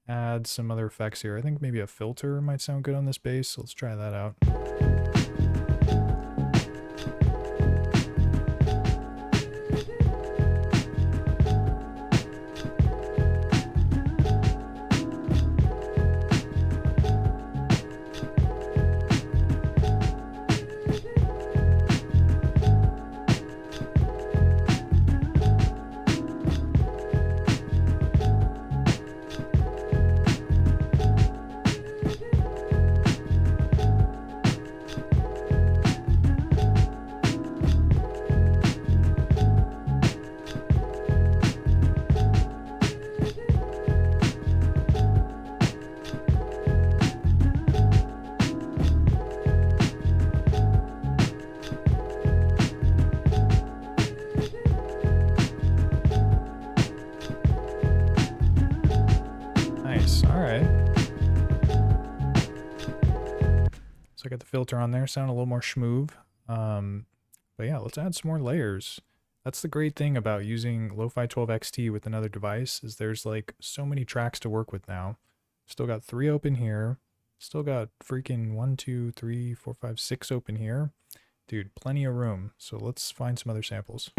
add some other effects here. I think maybe a filter might sound good on this bass, so let's try that out. So I got the filter on there, sound a little more schmoove. But yeah, let's add some more layers. That's the great thing about using Lofi-12XT with another device, is there's like so many tracks to work with now. Still got 3 open here. Still got freaking 1, 2, 3, 4, 5, 6 open here. Dude, plenty of room. So let's find some other samples.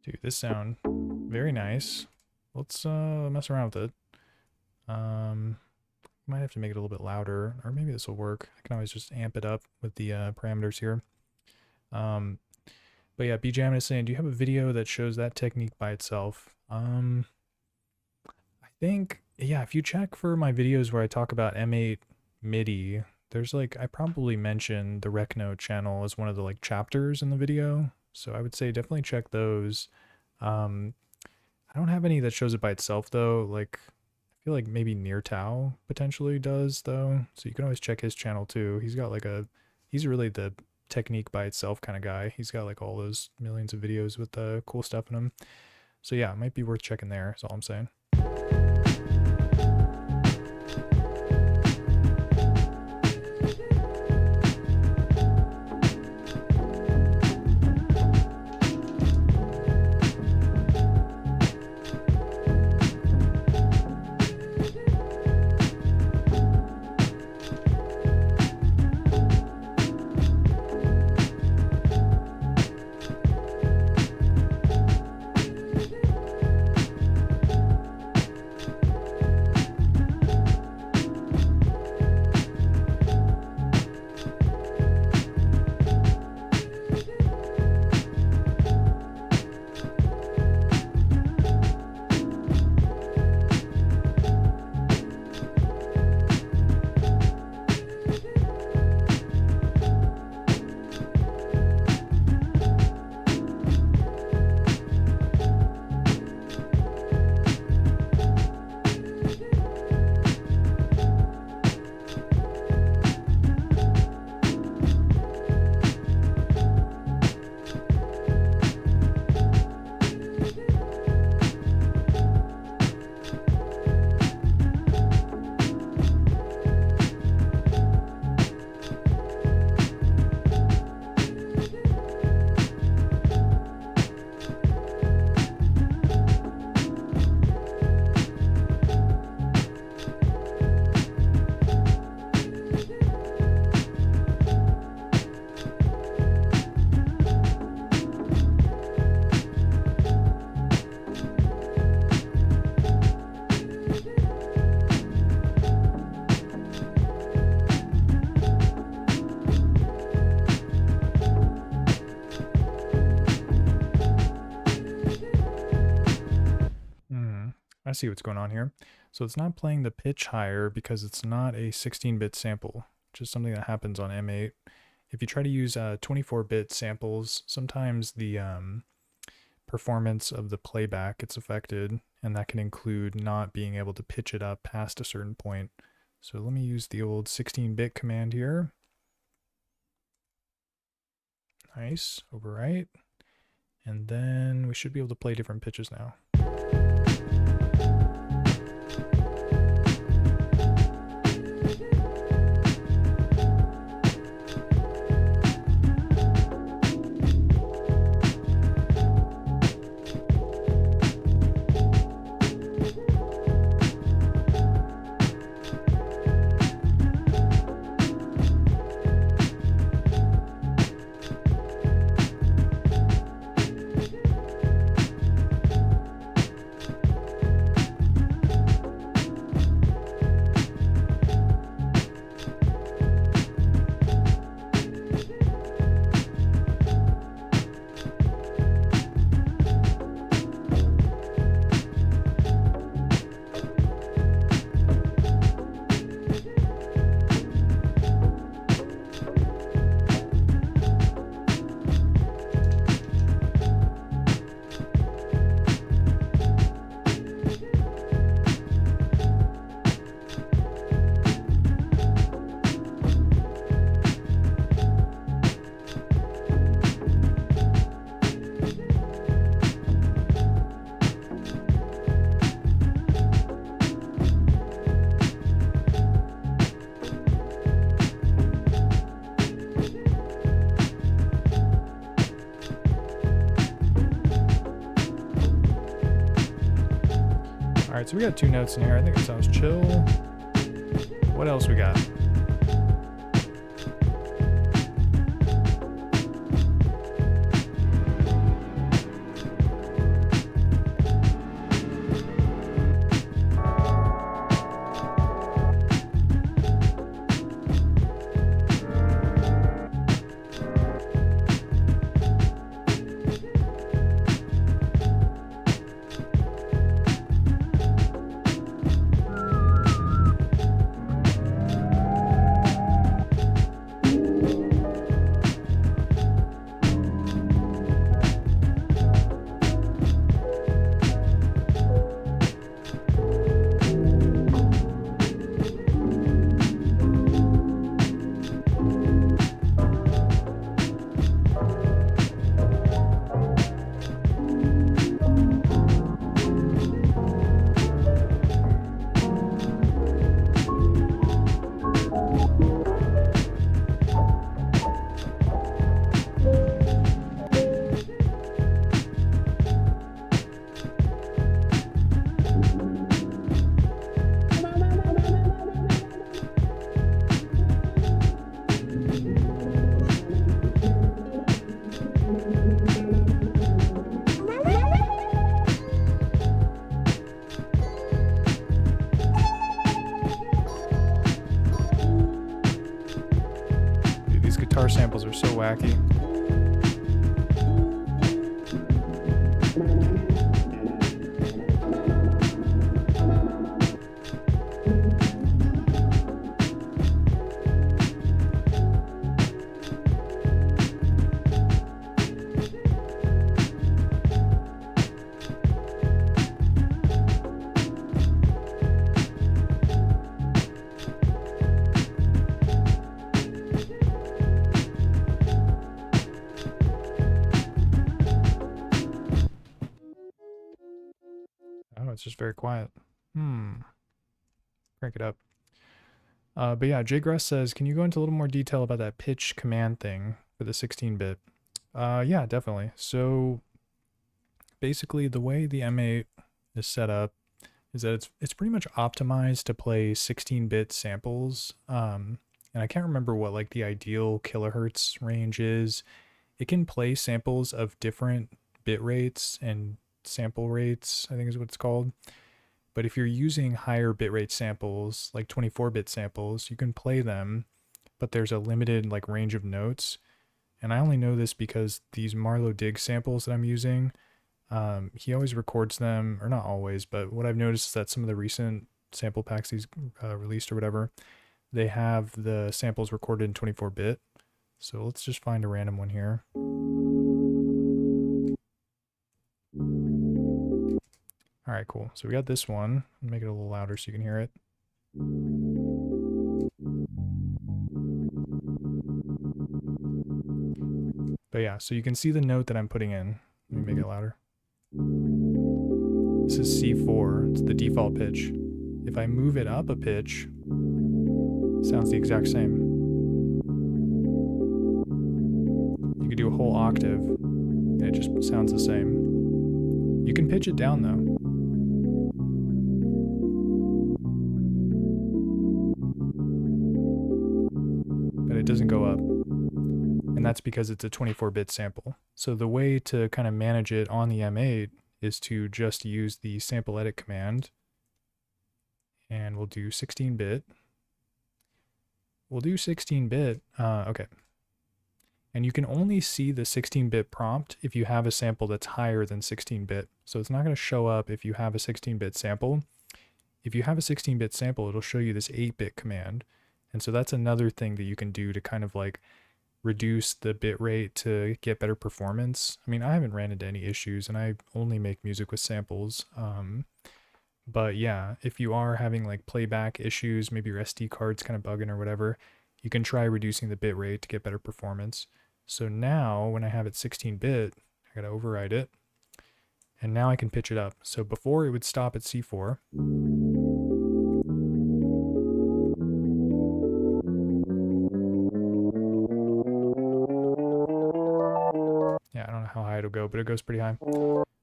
Dude, this sound very nice. Let's mess around with it. Might have to make it a little bit louder, or maybe this will work. I can always just amp it up with the parameters here. But yeah, BJamin is saying, do you have a video that shows that technique by itself? I think, yeah, if you check for my videos where I talk about M8 MIDI, there's like, I probably mentioned the Rec Note channel as one of the like chapters in the video. So I would say definitely check those. I don't have any that shows it by itself though. Like, I feel like maybe Near Tao potentially does though. So you can always check his channel too. He's got like he's really the technique by itself kind of guy. He's got like all those millions of videos with the cool stuff in them. So yeah, it might be worth checking there, is all I'm saying. see what's going on here. So it's not playing the pitch higher because it's not a 16-bit sample, which is something that happens on M8. If you try to use 24-bit samples, sometimes the performance of the playback gets affected, and that can include not being able to pitch it up past a certain point. So let me use the old 16-bit command here. Nice, overwrite. And then we should be able to play different pitches now. Alright, so we got 2 notes in here. I think it sounds chill. What else we got? Guitar samples are so wacky. Oh, it's just very quiet. Crank it up. But yeah, Jgress says, can you go into a little more detail about that pitch command thing for the 16-bit? Yeah, definitely. So basically the way the M8 is set up is that it's pretty much optimized to play 16-bit samples. And I can't remember what like the ideal kilohertz range is. It can play samples of different bit rates and sample rates, I think is what it's called. But if you're using higher bitrate samples, like 24-bit samples, you can play them, but there's a limited like range of notes. And I only know this because these Marlowe Dig samples that I'm using, He always records them, or not always, but what I've noticed is that some of the recent sample packs he's released or whatever, they have the samples recorded in 24-bit. So let's just find a random one here. All right, cool. So we got this one. I'll make it a little louder so you can hear it. But yeah, so you can see the note that I'm putting in. Let me make it louder. This is C4, it's the default pitch. If I move it up a pitch, it sounds the exact same. You could do a whole octave, and it just sounds the same. You can pitch it down though. But it doesn't go up. And that's because it's a 24-bit sample. So the way to kind of manage it on the M8 is to just use the sample edit command, and we'll do 16-bit. We'll do 16-bit, okay. And you can only see the 16-bit prompt if you have a sample that's higher than 16-bit. So it's not going to show up if you have a 16-bit sample. If you have a 16-bit sample, it'll show you this 8-bit command. And so that's another thing that you can do to kind of like reduce the bit rate to get better performance. I mean, I haven't ran into any issues, and I only make music with samples. But yeah, if you are having like playback issues, maybe your SD card's kind of bugging or whatever, you can try reducing the bit rate to get better performance. So now when I have it 16-bit, I gotta override it, and now I can pitch it up. So before it would stop at C4. Yeah, I don't know how high it'll go, but it goes pretty high.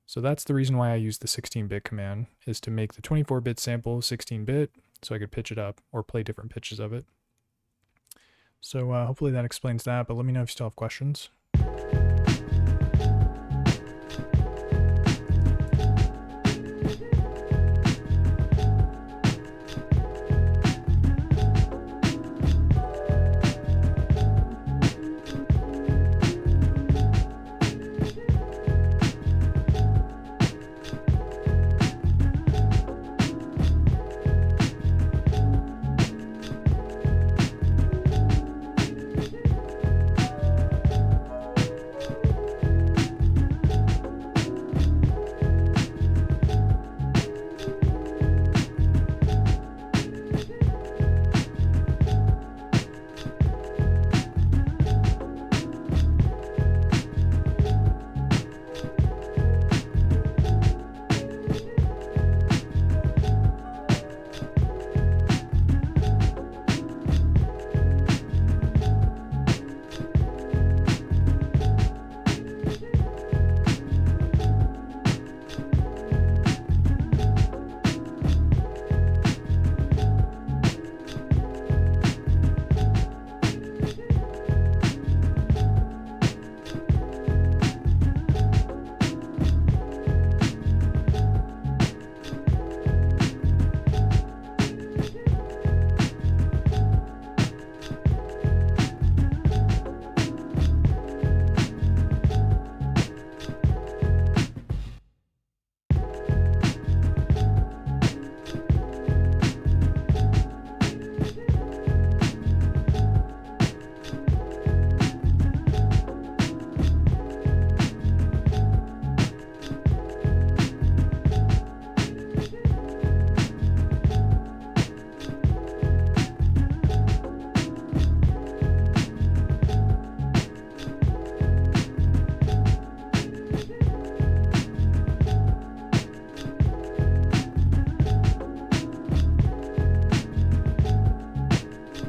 So that's the reason why I use the 16-bit command, is to make the 24-bit sample 16-bit so I could pitch it up or play different pitches of it. So hopefully that explains that, but let me know if you still have questions.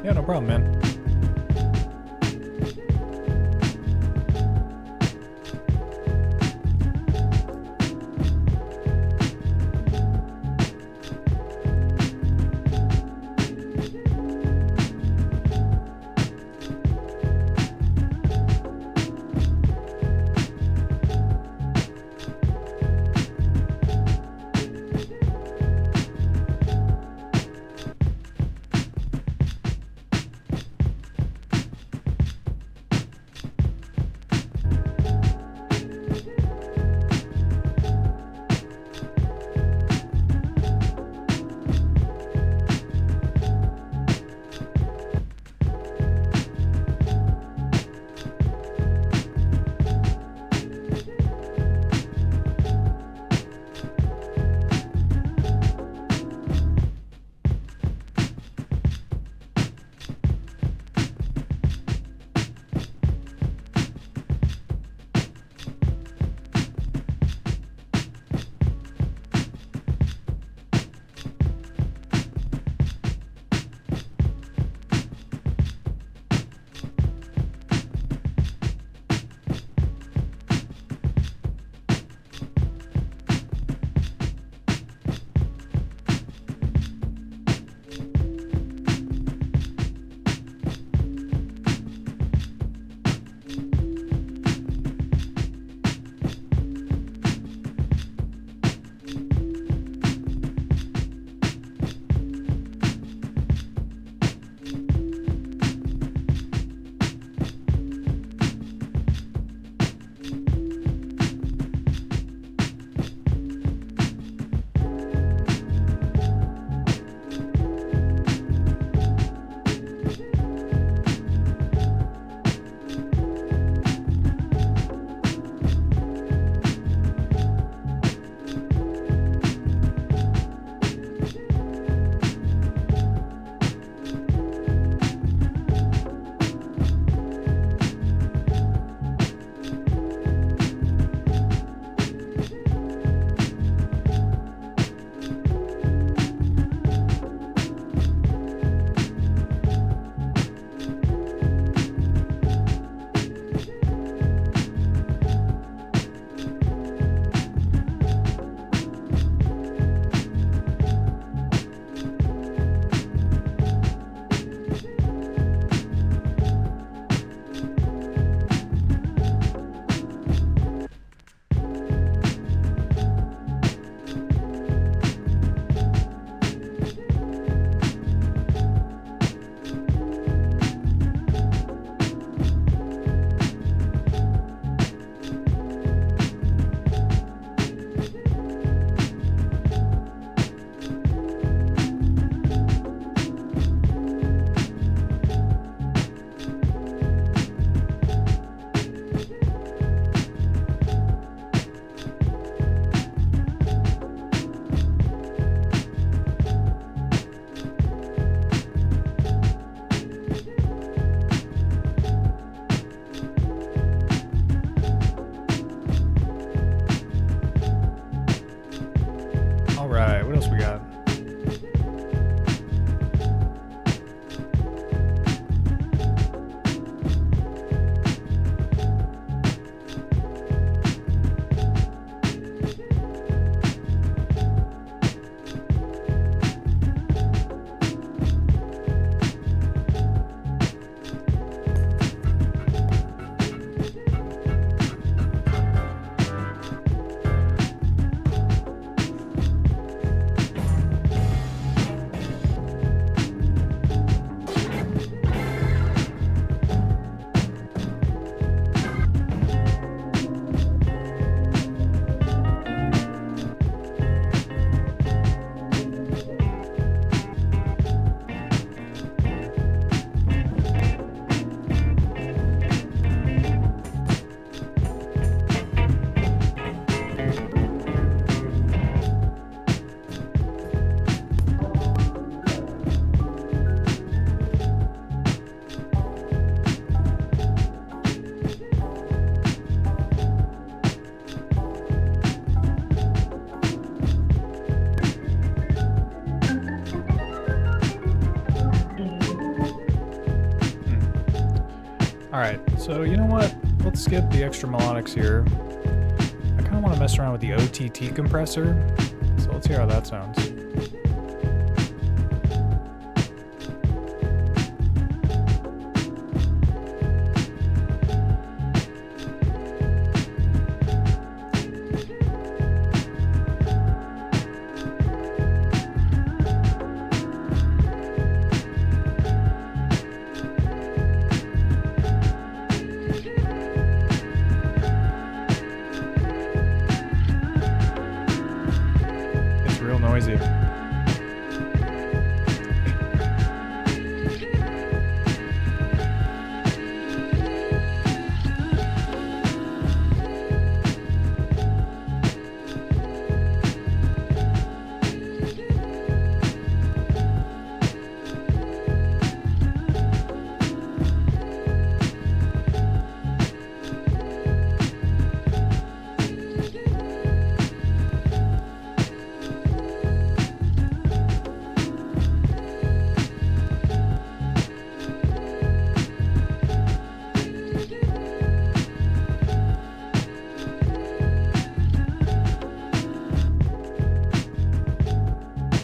Yeah, no problem, man. Alright, so you know what? Let's skip the extra melodics here. I kind of want to mess around with the OTT compressor, so let's hear how that sounds. Real noisy.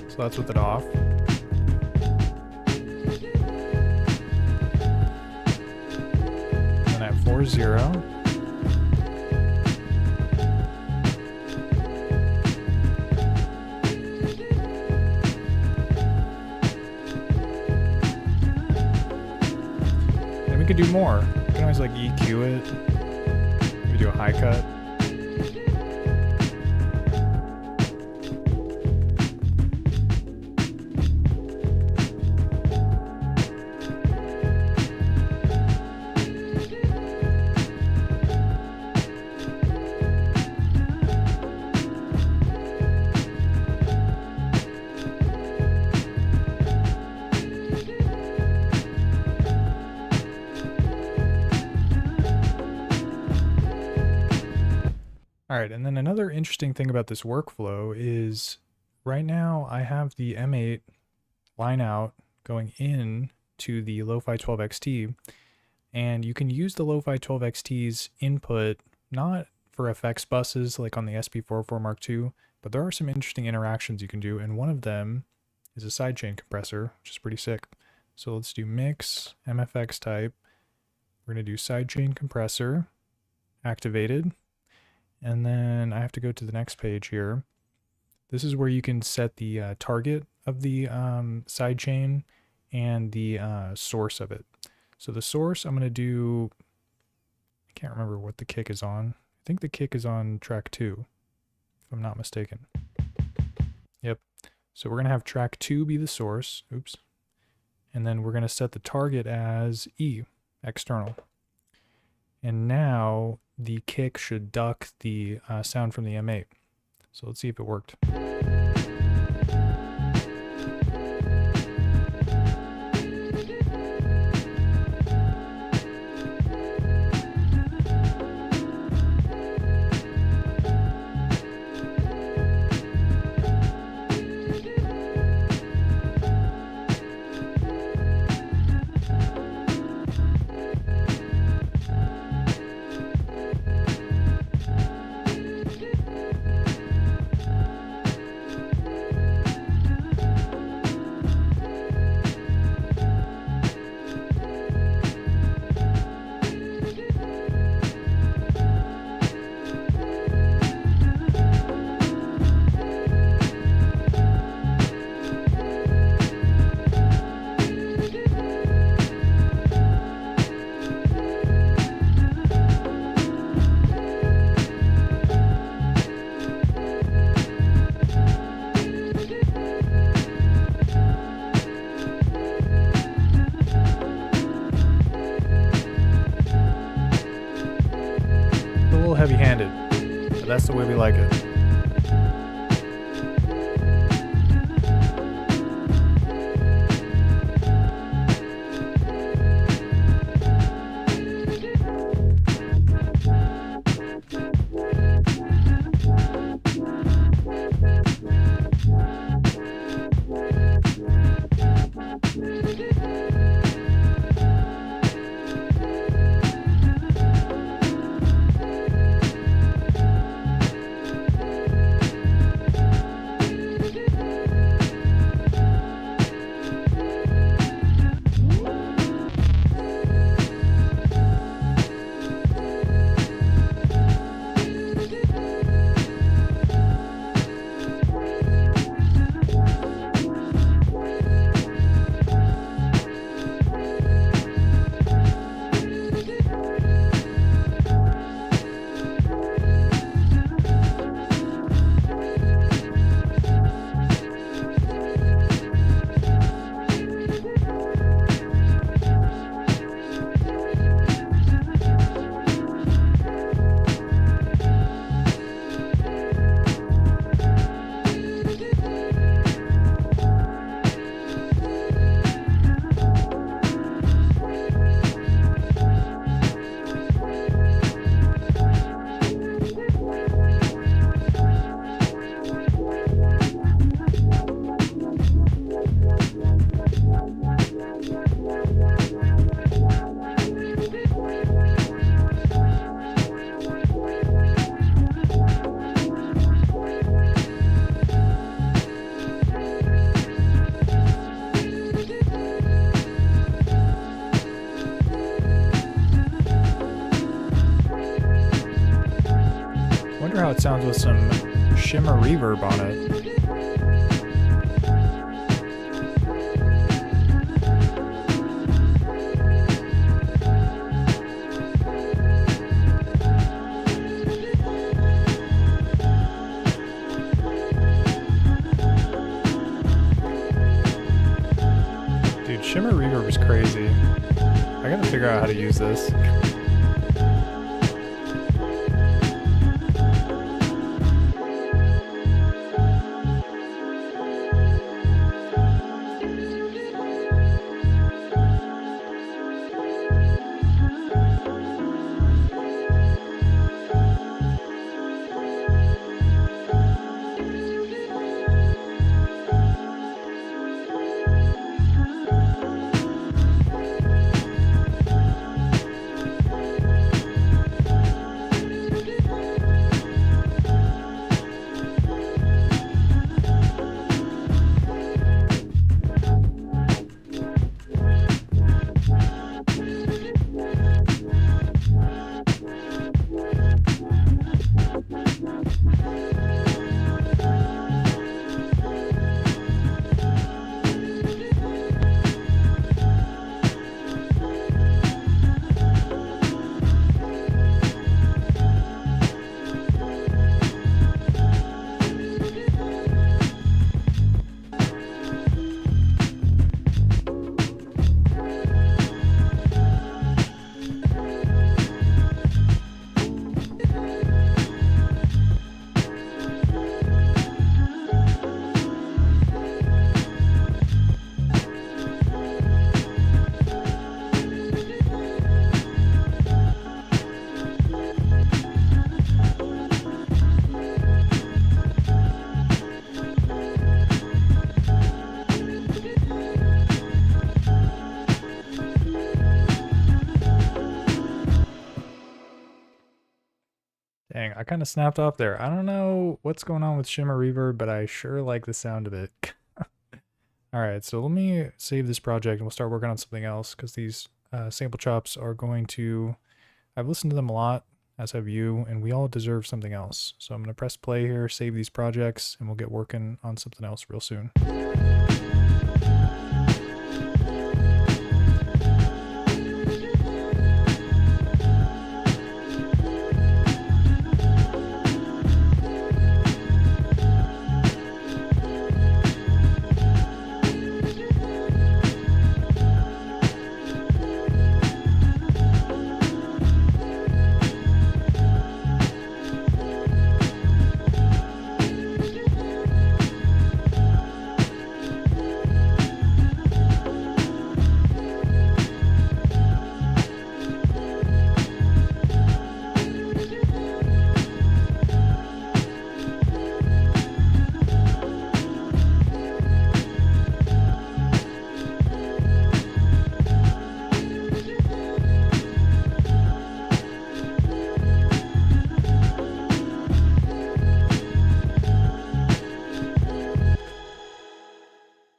So that's with it off. Then at 4-0. And we could do more. We can always like EQ it. We could do a high cut. All right, and then another interesting thing about this workflow is right now I have the M8 line out going in to the Lofi-12XT, and you can use the Lofi-12XT's input not for FX buses like on the SP404 Mark II, but there are some interesting interactions you can do, and one of them is a sidechain compressor, which is pretty sick. So let's do mix, MFX type. We're going to do sidechain compressor, activated. And then I have to go to the next page here. This is where you can set the target of the sidechain and the source of it. So the source, I'm going to do, I can't remember what the kick is on. I think the kick is on track 2, if I'm not mistaken. Yep. So we're going to have track 2 be the source. Oops. And then we're going to set the target as E, external. And now the kick should duck the sound from the M8. So let's see if it worked. Heavy-handed, but that's the way we like it. it sounds with some shimmer reverb on it. Dude, shimmer reverb is crazy. I gotta figure out how to use this. Dang, I kind of snapped off there. I don't know what's going on with shimmer reverb, but I sure like the sound of it. All right, so let me save this project and we'll start working on something else because these sample chops are going to, I've listened to them a lot, as have you, and we all deserve something else. So I'm going to press play here, save these projects, and we'll get working on something else real soon.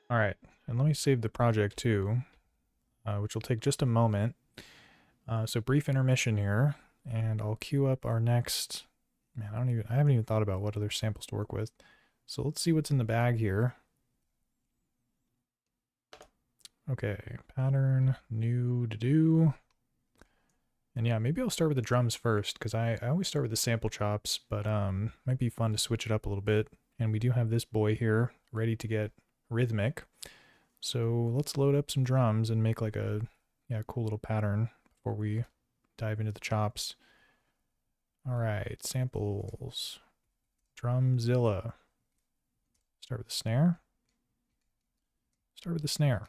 All right, and let me save the project too, which will take just a moment. So brief intermission here, and I'll queue up our next, man, I haven't even thought about what other samples to work with. So let's see what's in the bag here. Okay, pattern, new to do. And yeah, maybe I'll start with the drums first, because I always start with the sample chops, but might be fun to switch it up a little bit. And we do have this boy here ready to get rhythmic. So let's load up some drums and make like a cool little pattern before we dive into the chops. All right, samples, Drumzilla. Start with the snare. Start with the snare.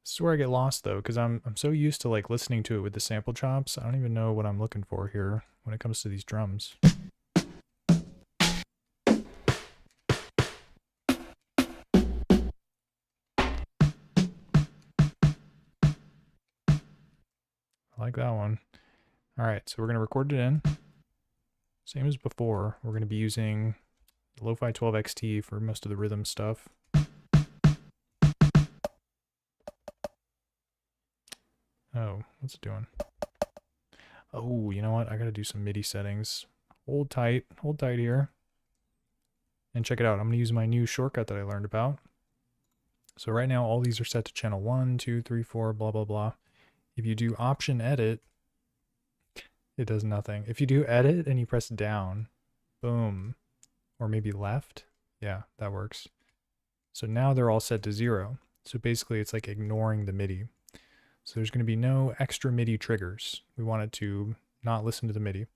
This is where I get lost though, because I'm so used to like listening to it with the sample chops. I don't even know what I'm looking for here when it comes to these drums. I like that one. All right, so we're gonna record it in. Same as before, we're gonna be using Lofi-12XT for most of the rhythm stuff. Oh, what's it doing? Oh, you know what? I gotta do some MIDI settings. Hold tight here. And check it out. I'm gonna use my new shortcut that I learned about. So right now, all these are set to channel 1, 2, 3, 4, blah, blah, blah. If you do Option Edit, it does nothing. If you do Edit and you press down, boom, or maybe left, yeah, that works. So now they're all set to 0. So basically, it's like ignoring the MIDI. So there's going to be no extra MIDI triggers. We want it to not listen to the MIDI.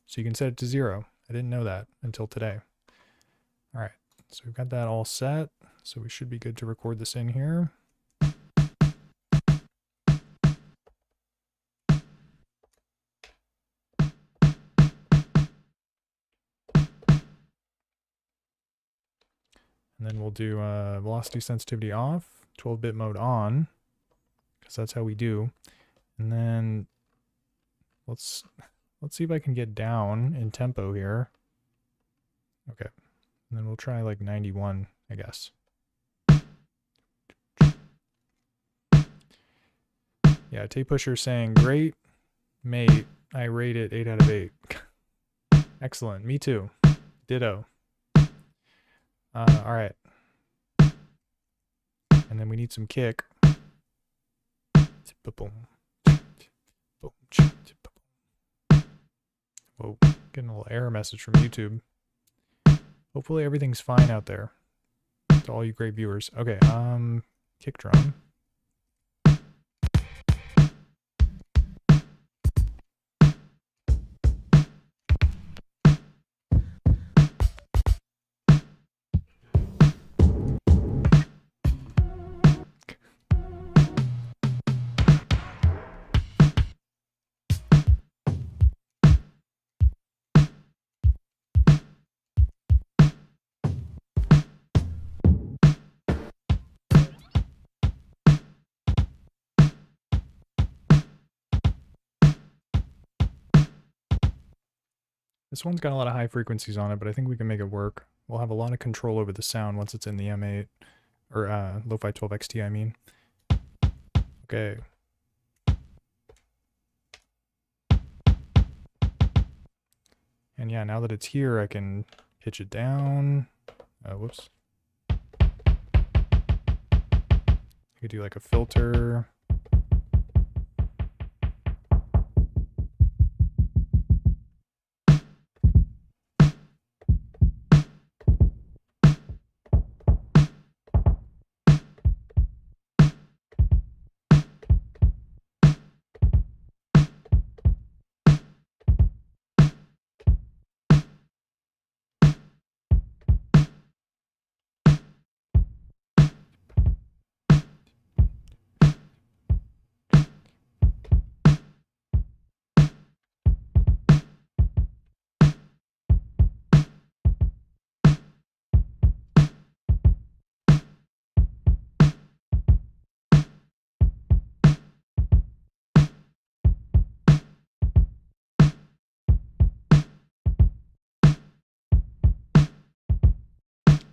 So you can set it to 0. I didn't know that until today. All right, so we've got that all set. So we should be good to record this in here. And then we'll do velocity sensitivity off, 12-bit mode on, because that's how we do. And then let's see if I can get down in tempo here. Okay, and then we'll try like 91, I guess. Yeah, Tape Pusher saying, great, mate, I rate it 8 out of 8. Excellent, me too. Ditto. All right. And then we need some kick. Whoa, getting a little error message from YouTube. Hopefully everything's fine out there. To all you great viewers. Okay, kick drum. This one's got a lot of high frequencies on it, but I think we can make it work. We'll have a lot of control over the sound once it's in the M8, or Lofi-12XT, I mean. Okay. And yeah, now that it's here, I can pitch it down. Whoops. I could do like a filter.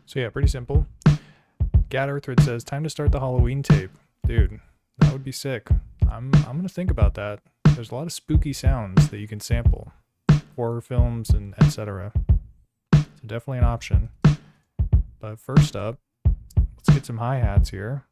So yeah, pretty simple. Gat Earthred says, time to start the Halloween tape. Dude, that would be sick. I'm gonna think about that. There's a lot of spooky sounds that you can sample. Horror films and etc. So definitely an option. But first up, let's get some hi-hats here.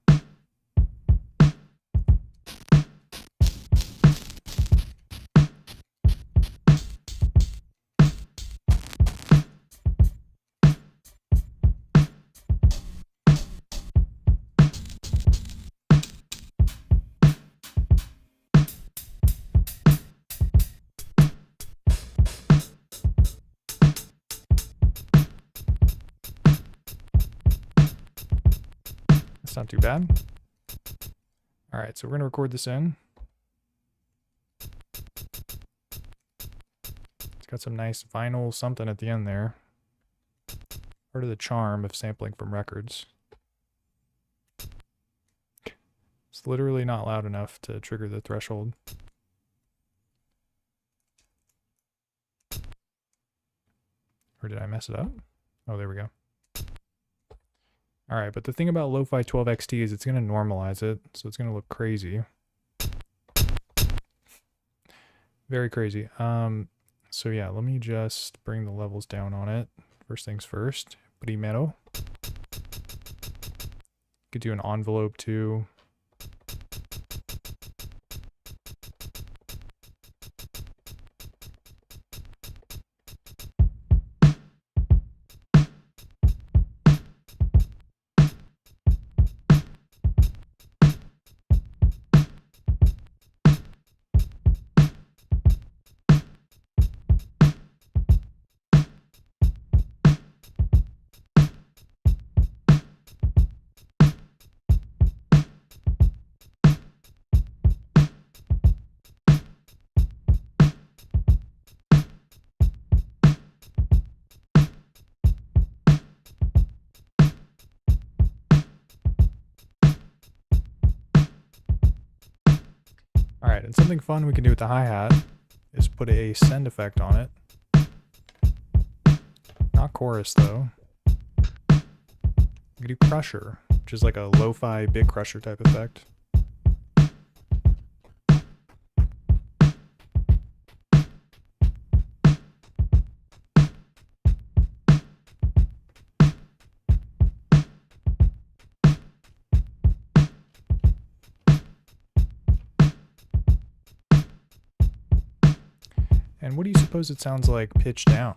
That's not too bad. All right, so we're gonna record this in. It's got some nice vinyl something at the end there. Part of the charm of sampling from records. It's literally not loud enough to trigger the threshold. Or did I mess it up? Oh, there we go. All right, but the thing about Lofi-12XT is it's going to normalize it, so it's going to look crazy. Very crazy. So yeah, let me just bring the levels down on it. First things first. Primero. Could do an envelope too. Alright, and something fun we can do with the hi-hat is put a send effect on it. Not chorus though. We can do crusher, which is like a lo-fi big crusher type effect. And what do you suppose it sounds like pitched down?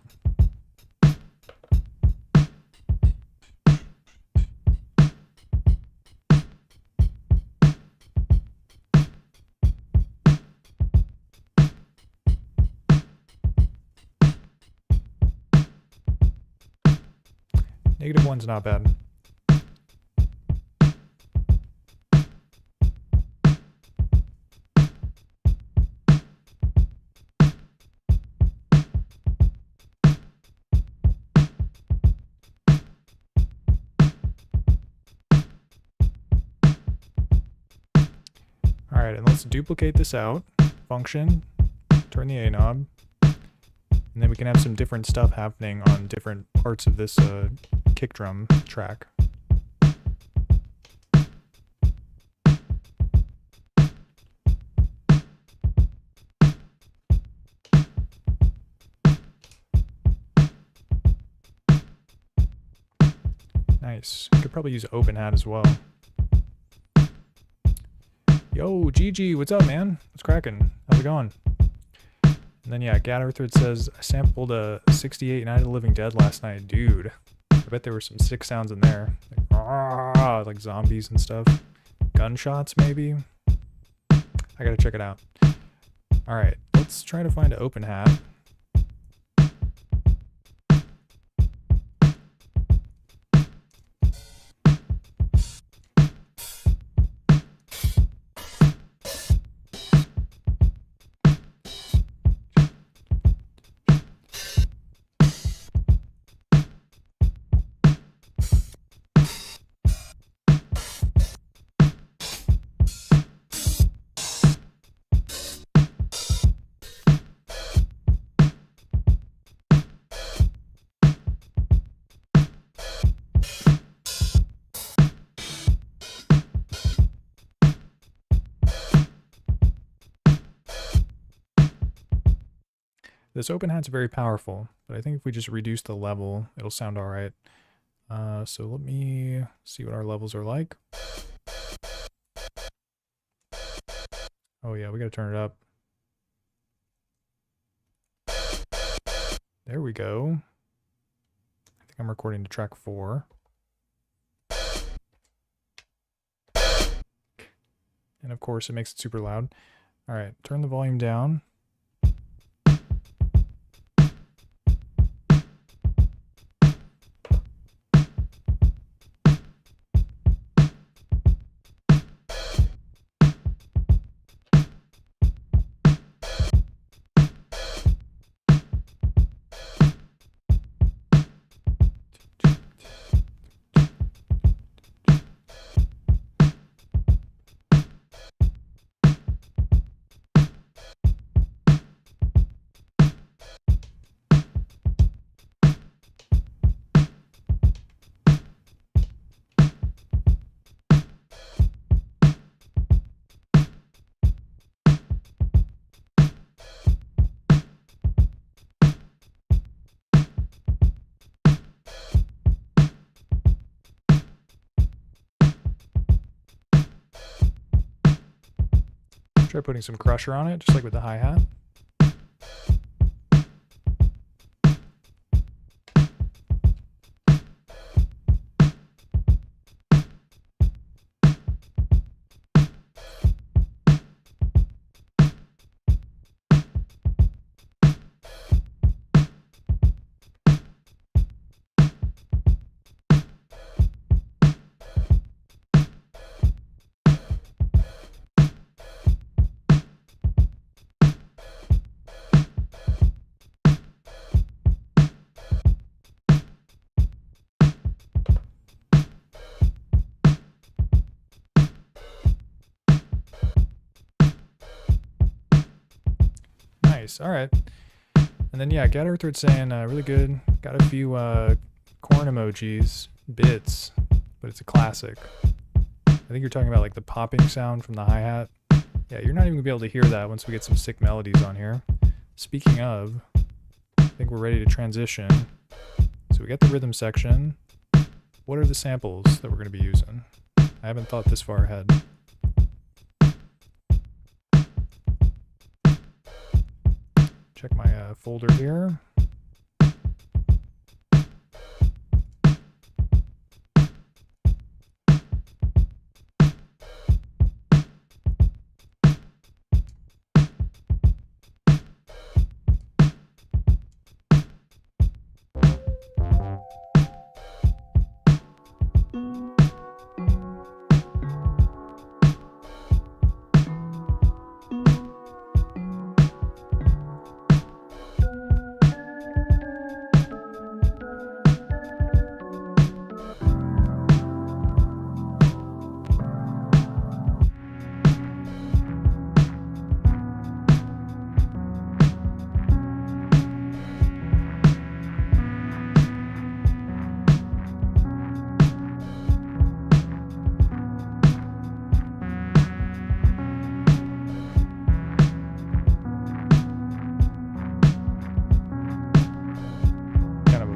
-1's not bad. Alright, and let's duplicate this out. Function, turn the A knob, and then we can have some different stuff happening on different parts of this kick drum track. Nice. Could probably use open hat as well. Yo, GG, what's up, man? What's cracking? How's it going? And then, yeah, Gatherthrid says, I sampled a 68 Night of the Living Dead last night. Dude, I bet there were some sick sounds in there. Like zombies and stuff. Gunshots, maybe? I gotta check it out. Alright, let's try to find an open hat. This open hat's very powerful, but I think if we just reduce the level, it'll sound alright. So let me see what our levels are like. Oh yeah, we gotta turn it up. There we go. I think I'm recording to track 4. And of course it makes it super loud. Alright, turn the volume down. Try putting some crusher on it, just like with the hi-hat. Nice. All right. And then yeah, Gat Earthward saying really good. Got a few corn emojis, bits, but it's a classic. I think you're talking about like the popping sound from the hi-hat. Yeah, you're not even gonna be able to hear that once we get some sick melodies on here. Speaking of, I think we're ready to transition. So we got the rhythm section. What are the samples that we're gonna be using? I haven't thought this far ahead. Check my folder here.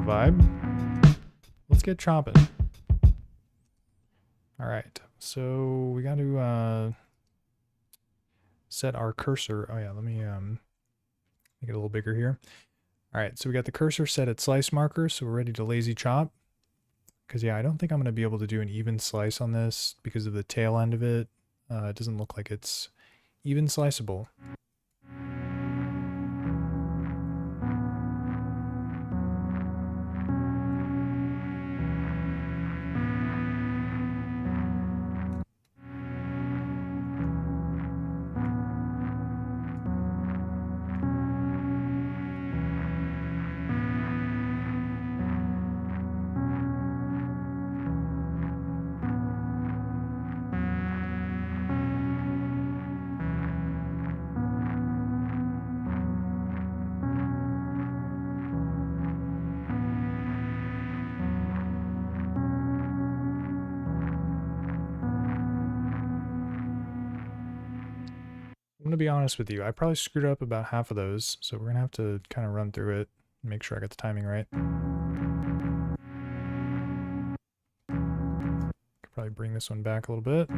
Vibe. Let's get chomping. All right, so we got to set our cursor. Oh yeah, let me make it a little bigger here. All right, so we got the cursor set at slice marker, so we're ready to lazy chop. Because yeah, I don't think I'm going to be able to do an even slice on this because of the tail end of it. It doesn't look like it's even sliceable. I'm going to be honest with you. I probably screwed up about half of those, so we're going to have to kind of run through it and make sure I got the timing right. Could probably bring this one back a little bit.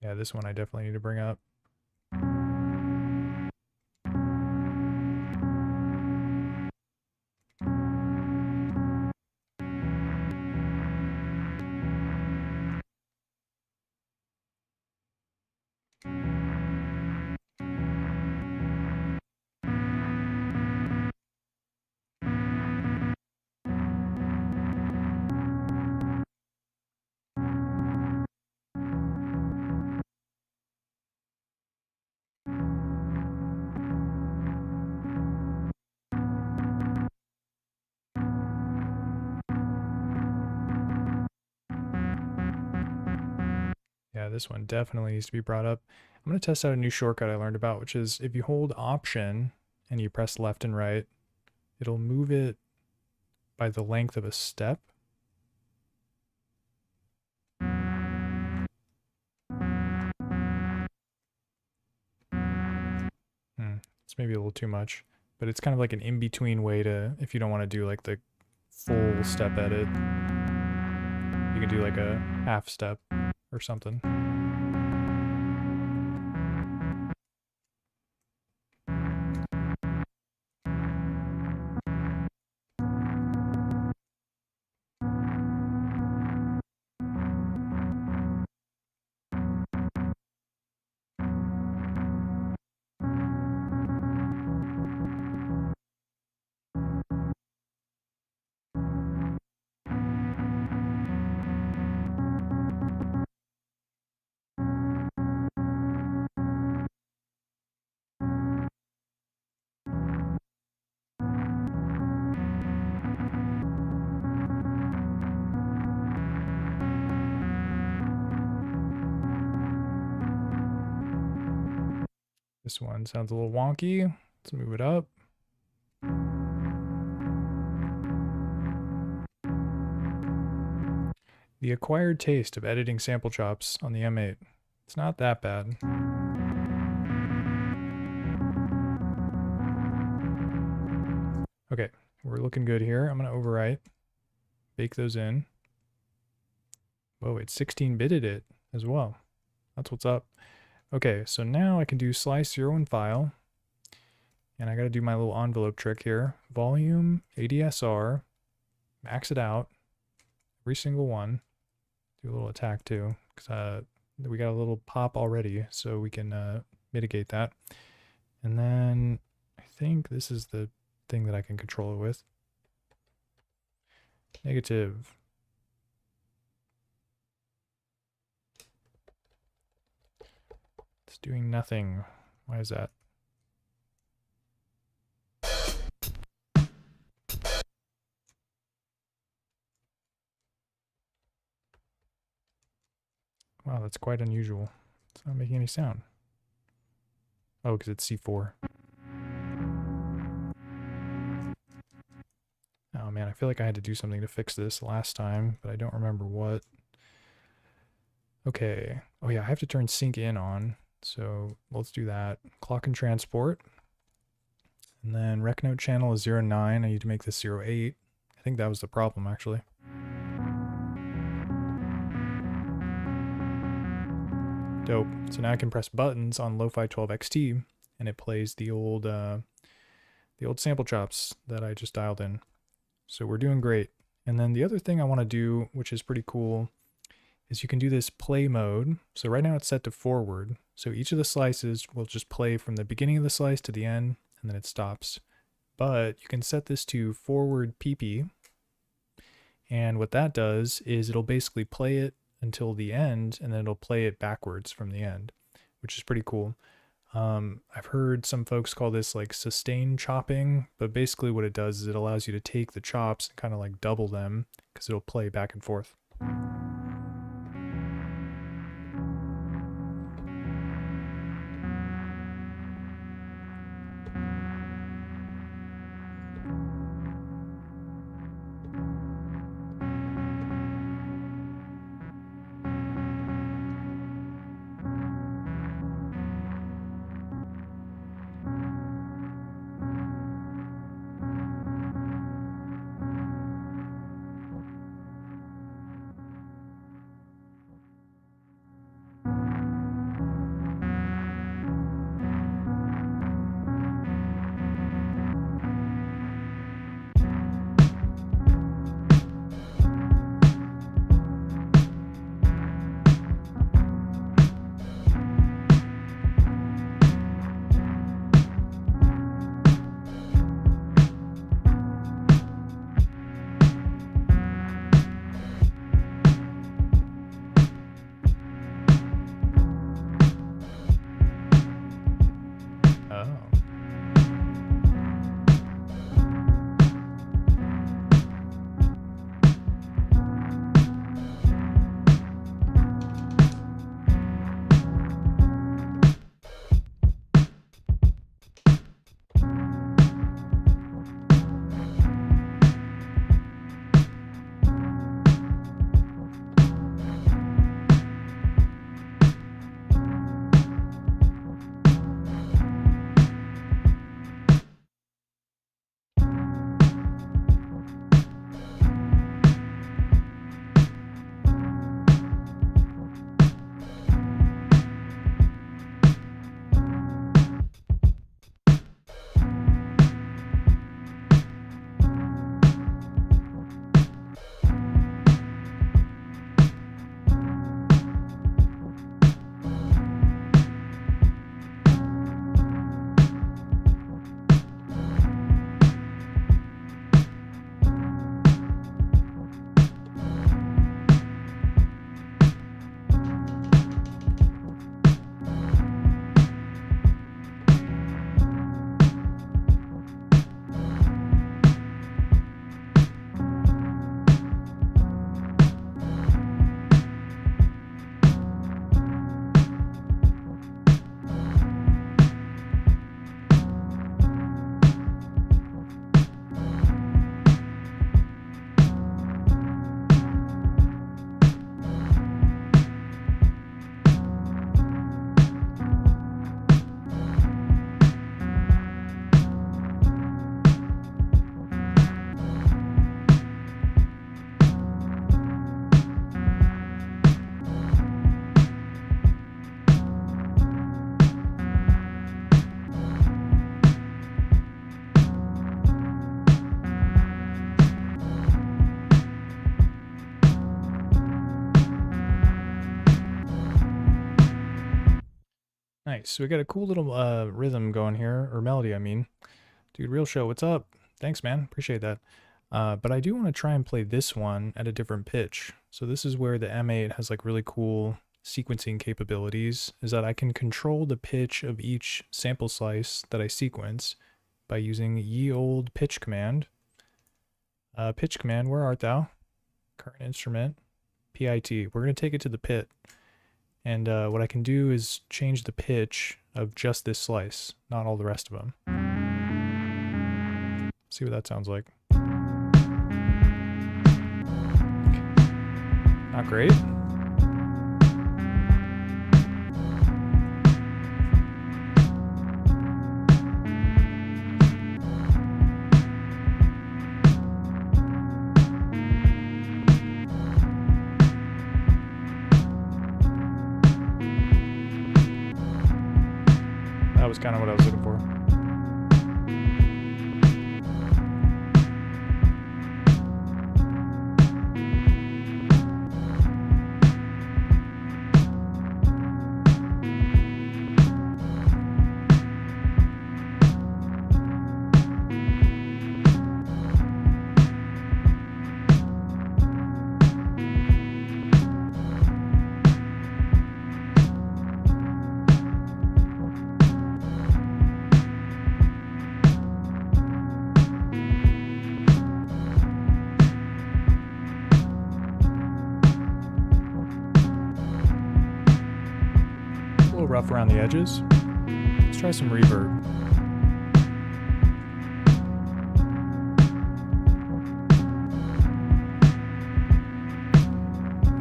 Yeah, this one I definitely need to bring up. Yeah, this one definitely needs to be brought up. I'm going to test out a new shortcut I learned about, which is if you hold Option and you press left and right, it'll move it by the length of a step. It's maybe a little too much, but it's kind of like an in-between way to, if you don't want to do like the full step edit, you can do like a half step or something. This one sounds a little wonky. Let's move it up. The acquired taste of editing sample chops on the M8. It's not that bad. Okay, we're looking good here. I'm going to overwrite, bake those in. Whoa, it 16-bitted it as well. That's what's up. Okay, so now I can do slice 0 and file. And I got to do my little envelope trick here. Volume, ADSR, max it out, every single one. Do a little attack too, because we got a little pop already, so we can mitigate that. And then I think this is the thing that I can control it with. Negative. It's doing nothing. Why is that? Wow, that's quite unusual. It's not making any sound. Oh, because it's C4. Oh man, I feel like I had to do something to fix this last time, but I don't remember what. Okay. Oh yeah, I have to turn sync in on. So let's do that. Clock and transport. And then rec note channel is 09. I need to make this 08. I think that was the problem actually. Dope. So now I can press buttons on Lofi-12XT and it plays the old sample chops that I just dialed in. So we're doing great. And then the other thing I want to do, which is pretty cool, is you can do this play mode. So right now it's set to forward. So each of the slices will just play from the beginning of the slice to the end, and then it stops. But you can set this to forward PP. And what that does is it'll basically play it until the end, and then it'll play it backwards from the end, which is pretty cool. I've heard some folks call this like sustain chopping, but basically what it does is it allows you to take the chops and kind of like double them because it'll play back and forth. Nice. So we got a cool little rhythm going here, or melody, I mean. Dude, Real Show, what's up? Thanks, man. Appreciate that. But I do want to try and play this one at a different pitch. So this is where the M8 has like really cool sequencing capabilities, is that I can control the pitch of each sample slice that I sequence by using ye old pitch command. Pitch command, where art thou? Current instrument, PIT. We're going to take it to the pit. And what I can do is change the pitch of just this slice, not all the rest of them. See what that sounds like. Not great. That was kind of what I was looking for. Rough around the edges. Let's try some reverb.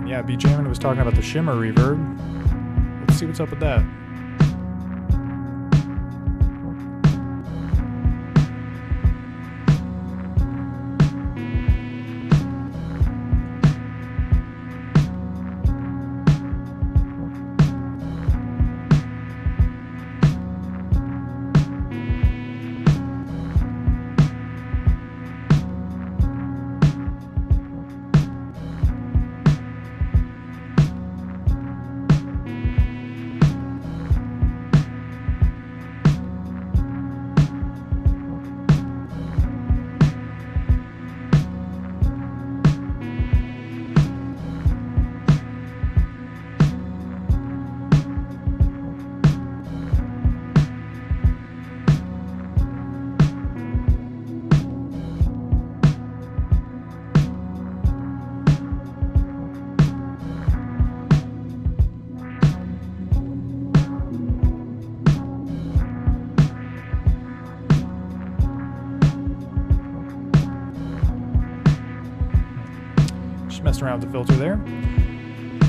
Yeah, B. Jamin was talking about the shimmer reverb. Let's see what's up with that. Messing around with the filter there.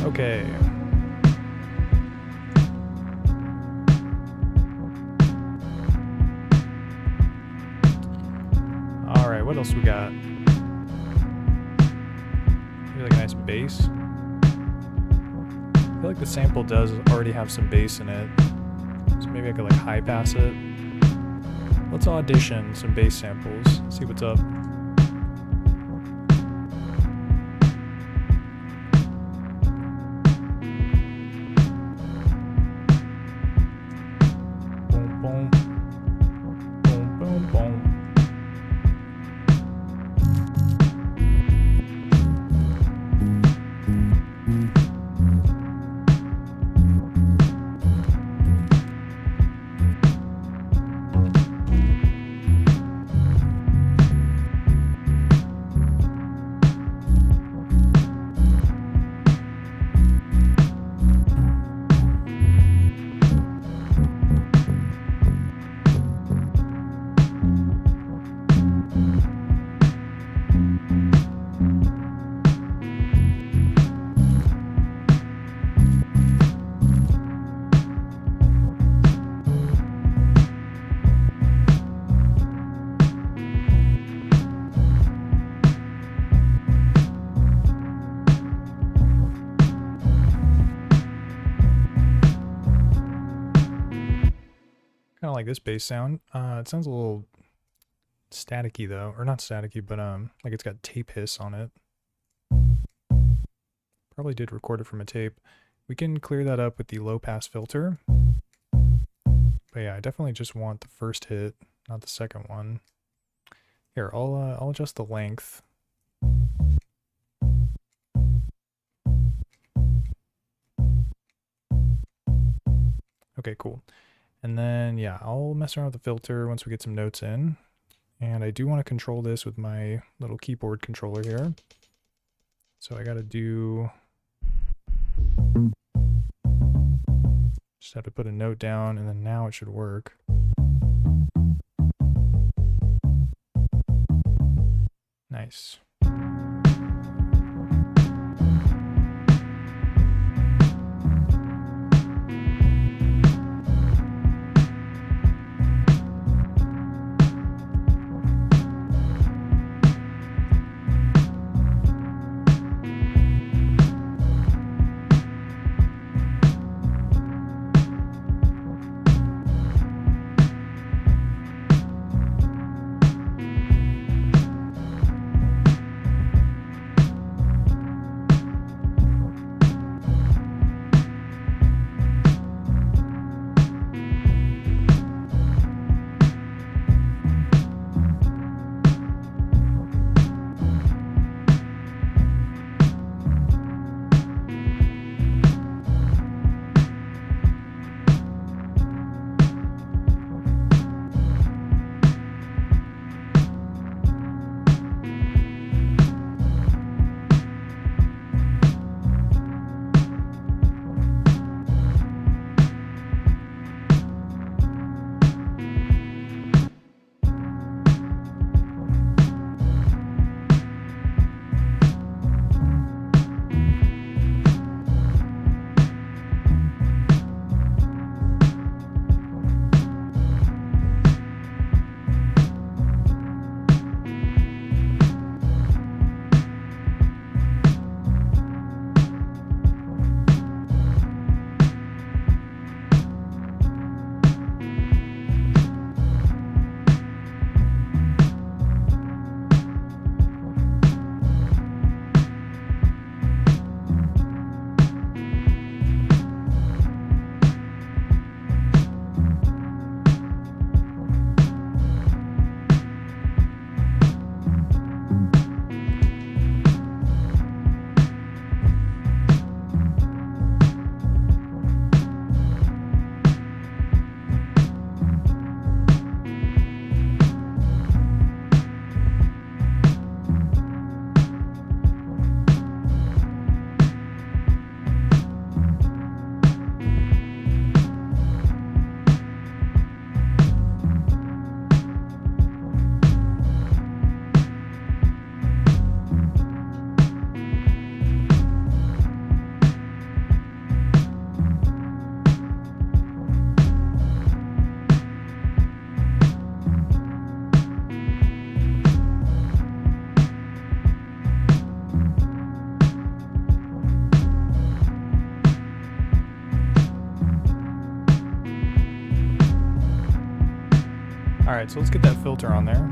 Okay. Alright, what else we got? Maybe like a nice bass. I feel like the sample does already have some bass in it. So maybe I could like high pass it. Let's audition some bass samples. See what's up. Kind of like this bass sound. It sounds a little staticky though, or not staticky, but like it's got tape hiss on it. Probably did record it from a tape. We can clear that up with the low pass filter. But yeah, I definitely just want the first hit, not the second one. Here, I'll adjust the length. Okay, cool. And then yeah, I'll mess around with the filter once we get some notes in. And I do want to control this with my little keyboard controller here. So I gotta do, just have to put a note down, and then now it should work. Nice. All right, so let's get that filter on there.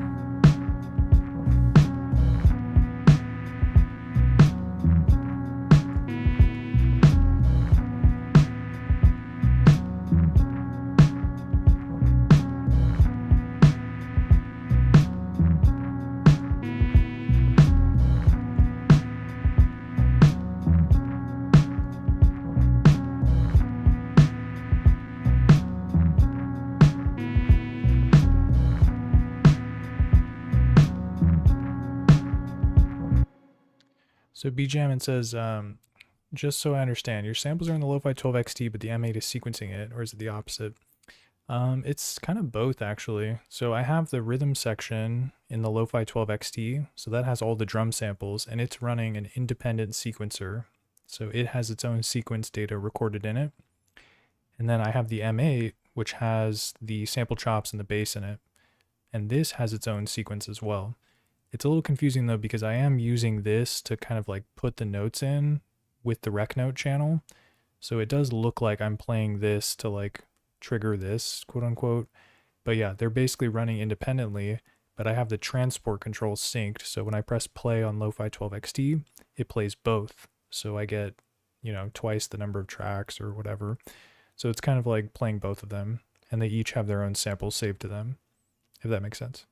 So BJamin says, just so I understand, your samples are in the Lofi-12XT, but the M8 is sequencing it, or is it the opposite? It's kind of both, actually. So I have the rhythm section in the Lofi-12XT, so that has all the drum samples, and it's running an independent sequencer. So it has its own sequence data recorded in it. And then I have the M8, which has the sample chops and the bass in it. And this has its own sequence as well. It's a little confusing though, because I am using this to kind of like put the notes in with the rec note channel. So it does look like I'm playing this to like trigger this, quote unquote. But yeah, they're basically running independently, but I have the transport controls synced. So when I press play on Lofi-12XT, it plays both. So I get, you know, twice the number of tracks or whatever. So it's kind of like playing both of them. and they each have their own samples saved to them, if that makes sense.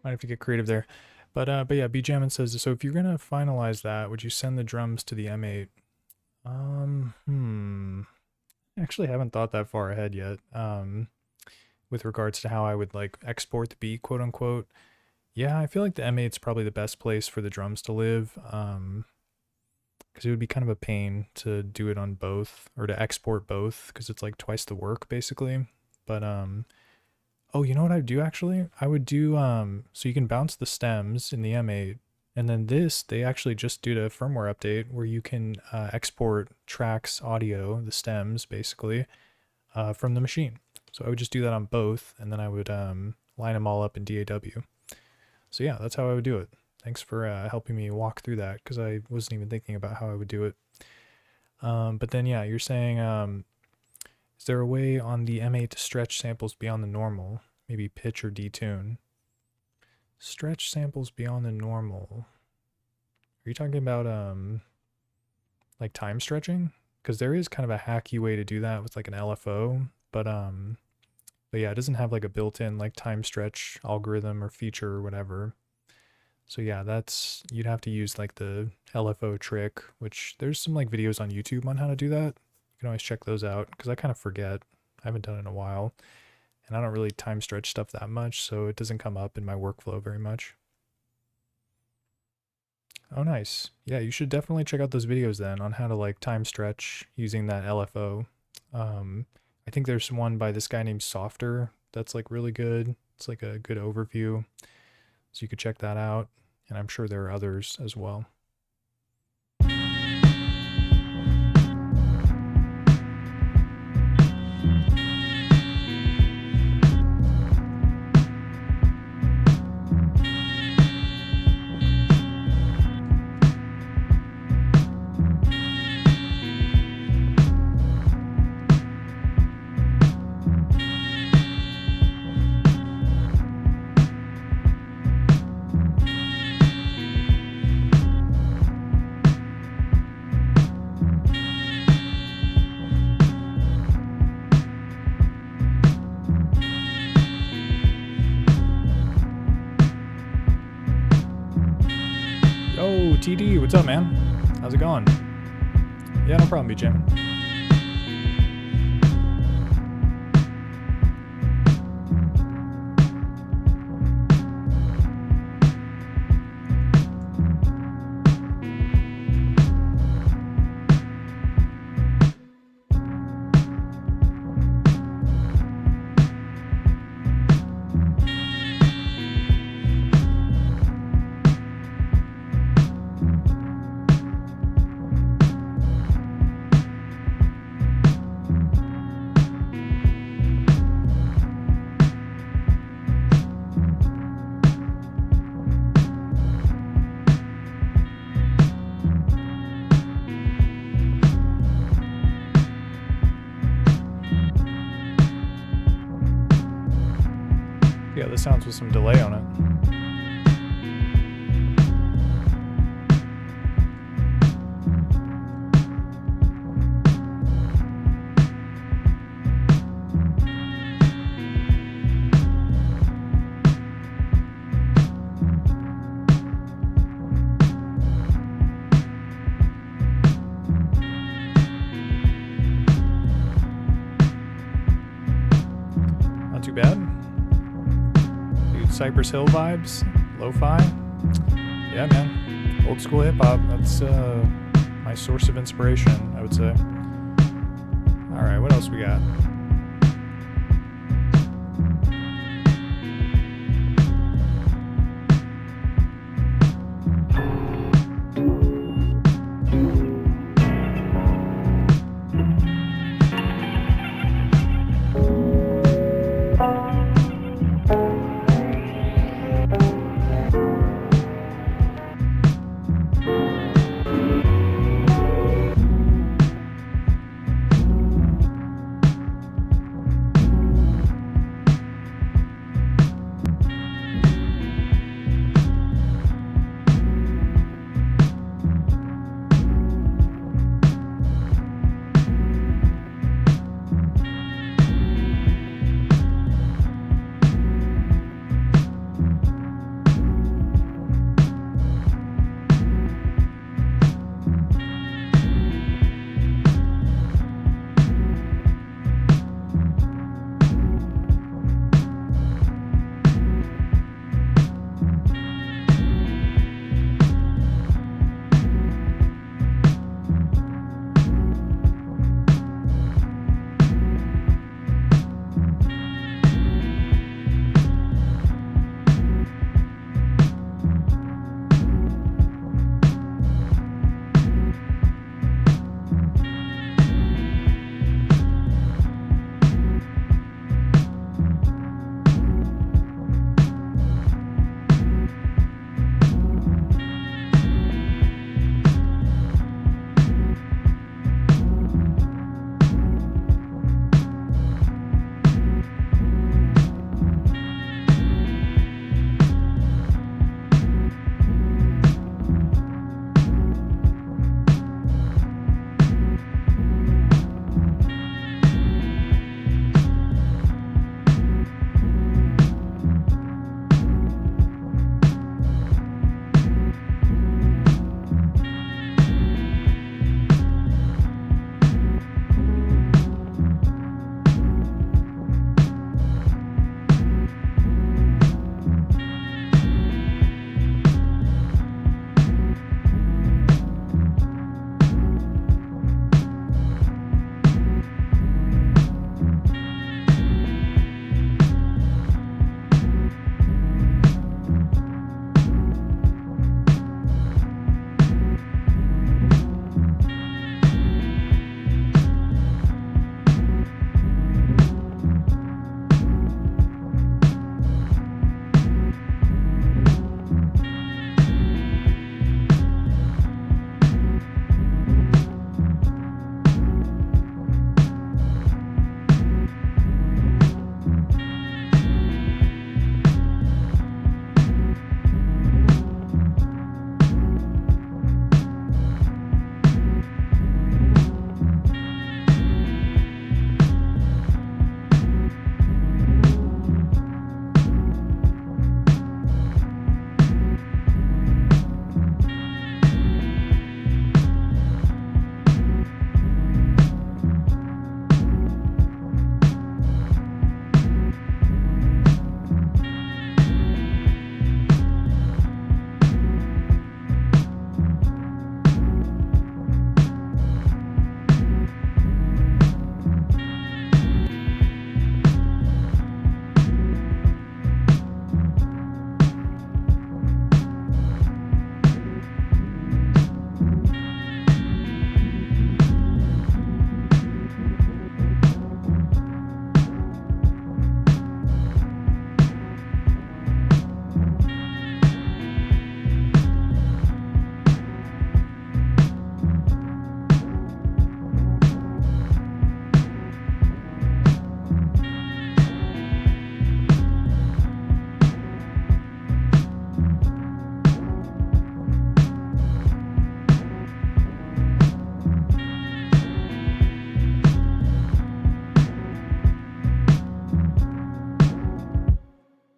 Might have to get creative there. But yeah, B Jammin says, so if you're gonna finalize that, would you send the drums to the M8? Actually haven't thought that far ahead yet. With regards to how I would like export the beat, quote unquote. Yeah, I feel like the M8's probably the best place for the drums to live. Because it would be kind of a pain to do it on both, or to export both, because it's like twice the work basically. But oh, you know what I would do actually? I would do so you can bounce the stems in the M8, and then this they actually just did a firmware update where you can export tracks audio, the stems basically, from the machine. So I would just do that on both, and then I would line them all up in DAW. So yeah, that's how I would do it. Thanks for helping me walk through that, because I wasn't even thinking about how I would do it. But then yeah, you're saying is there a way on the M8 to stretch samples beyond the normal? Maybe pitch or detune. Stretch samples beyond the normal. Are you talking about like time stretching? Because there is kind of a hacky way to do that with like an LFO, but yeah, it doesn't have like a built-in like time stretch algorithm or feature or whatever. So yeah, you'd have to use like the LFO trick, which there's some like videos on YouTube on how to do that. You can always check those out, because I kind of forget. I haven't done it in a while, and I don't really time stretch stuff that much, so it doesn't come up in my workflow very much. Oh, nice. Yeah, you should definitely check out those videos then on how to like time stretch using that LFO. I think there's one by this guy named Softer that's like really good. It's like a good overview, so you could check that out, and I'm sure there are others as well. Yo, TD, what's up, man? How's it going? Yeah, no problem, BJ. Yeah, this sounds with some delay on it. bad. Dude, Cypress Hill vibes, lo-fi. Yeah, man. Old school hip hop. That's my source of inspiration, I would say. All right, what else we got?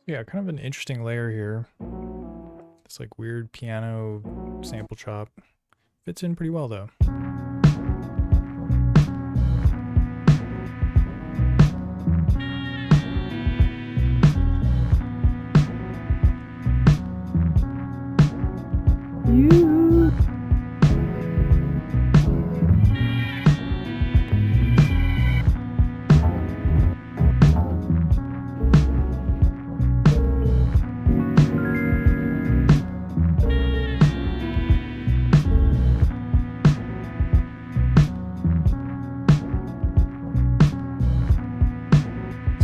Yeah, kind of an interesting layer here. This like weird piano sample chop. Fits in pretty well though.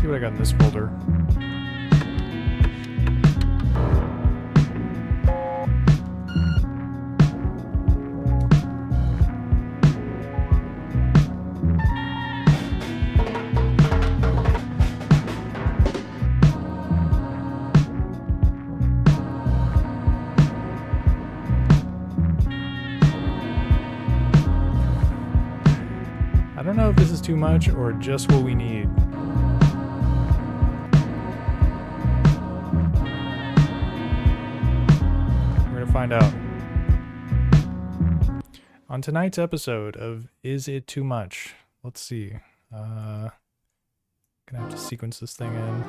see what I got in this folder. I don't know if this is too much or just what we need. We're gonna find out. On tonight's episode of Is It Too Much? Let's see. Gonna have to sequence this thing in.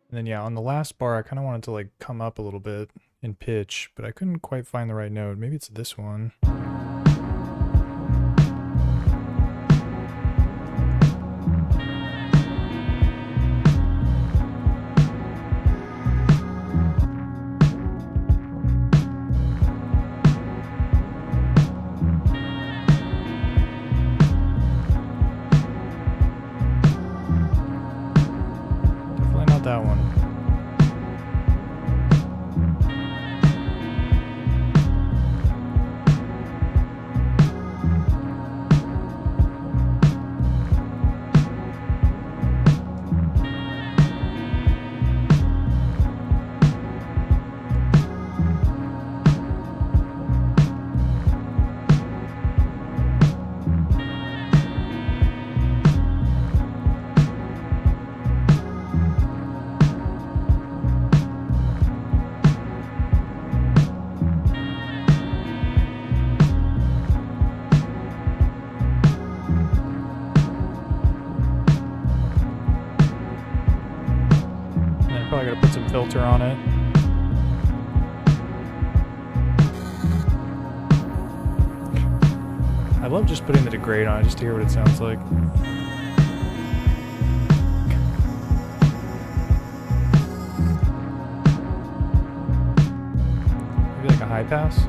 And then yeah, on the last bar, I kind of wanted to like come up a little bit in pitch, but I couldn't quite find the right note. Maybe it's this one. That one. Probably gotta put some filter on it. I love just putting the degrade on it just to hear what it sounds like. Maybe like a high pass.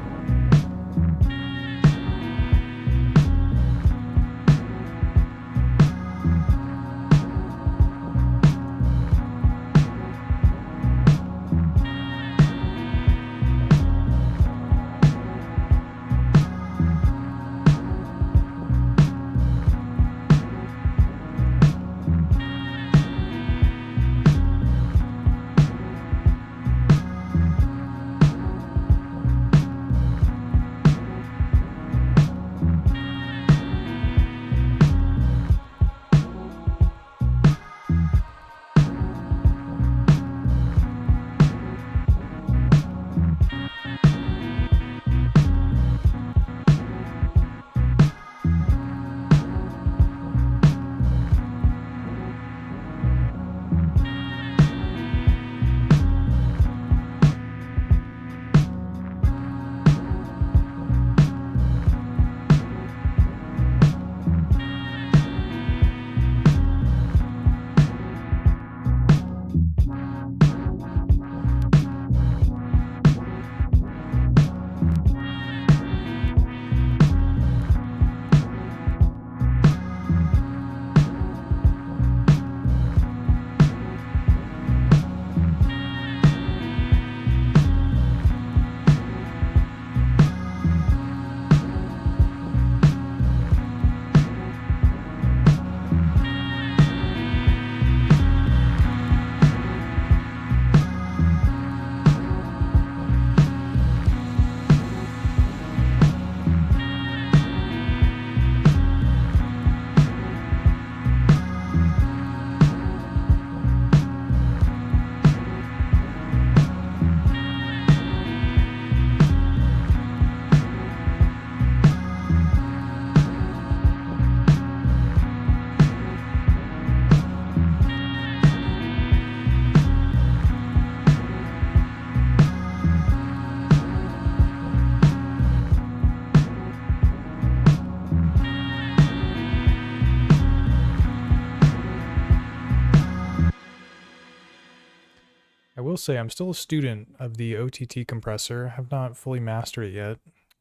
say I'm still a student of the OTT compressor. Have not fully mastered it yet.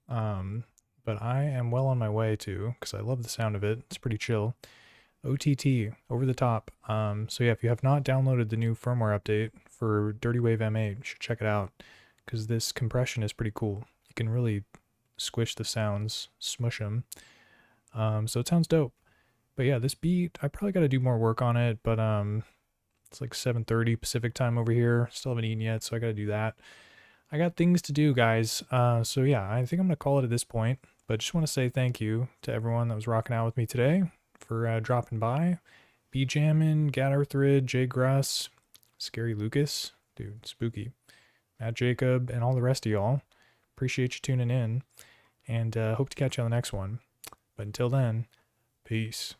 But I am well on my way to, because I love the sound of it. It's pretty chill. OTT, over the top. So yeah, if you have not downloaded the new firmware update for Dirty Wave M8, you should check it out, because this compression is pretty cool. You can really squish the sounds, smush them. So it sounds dope. But yeah, this beat, I probably got to do more work on it, but it's like 7:30 Pacific time over here. Still haven't eaten yet, so I got to do that. I got things to do, guys. So yeah, I think I'm going to call it at this point. But just want to say thank you to everyone that was rocking out with me today for dropping by. B Jammin, Gatherthrid, Jay Gruss, Scary Lucas, dude, spooky, Matt Jacob, and all the rest of y'all. Appreciate you tuning in, and hope to catch you on the next one. But until then, peace.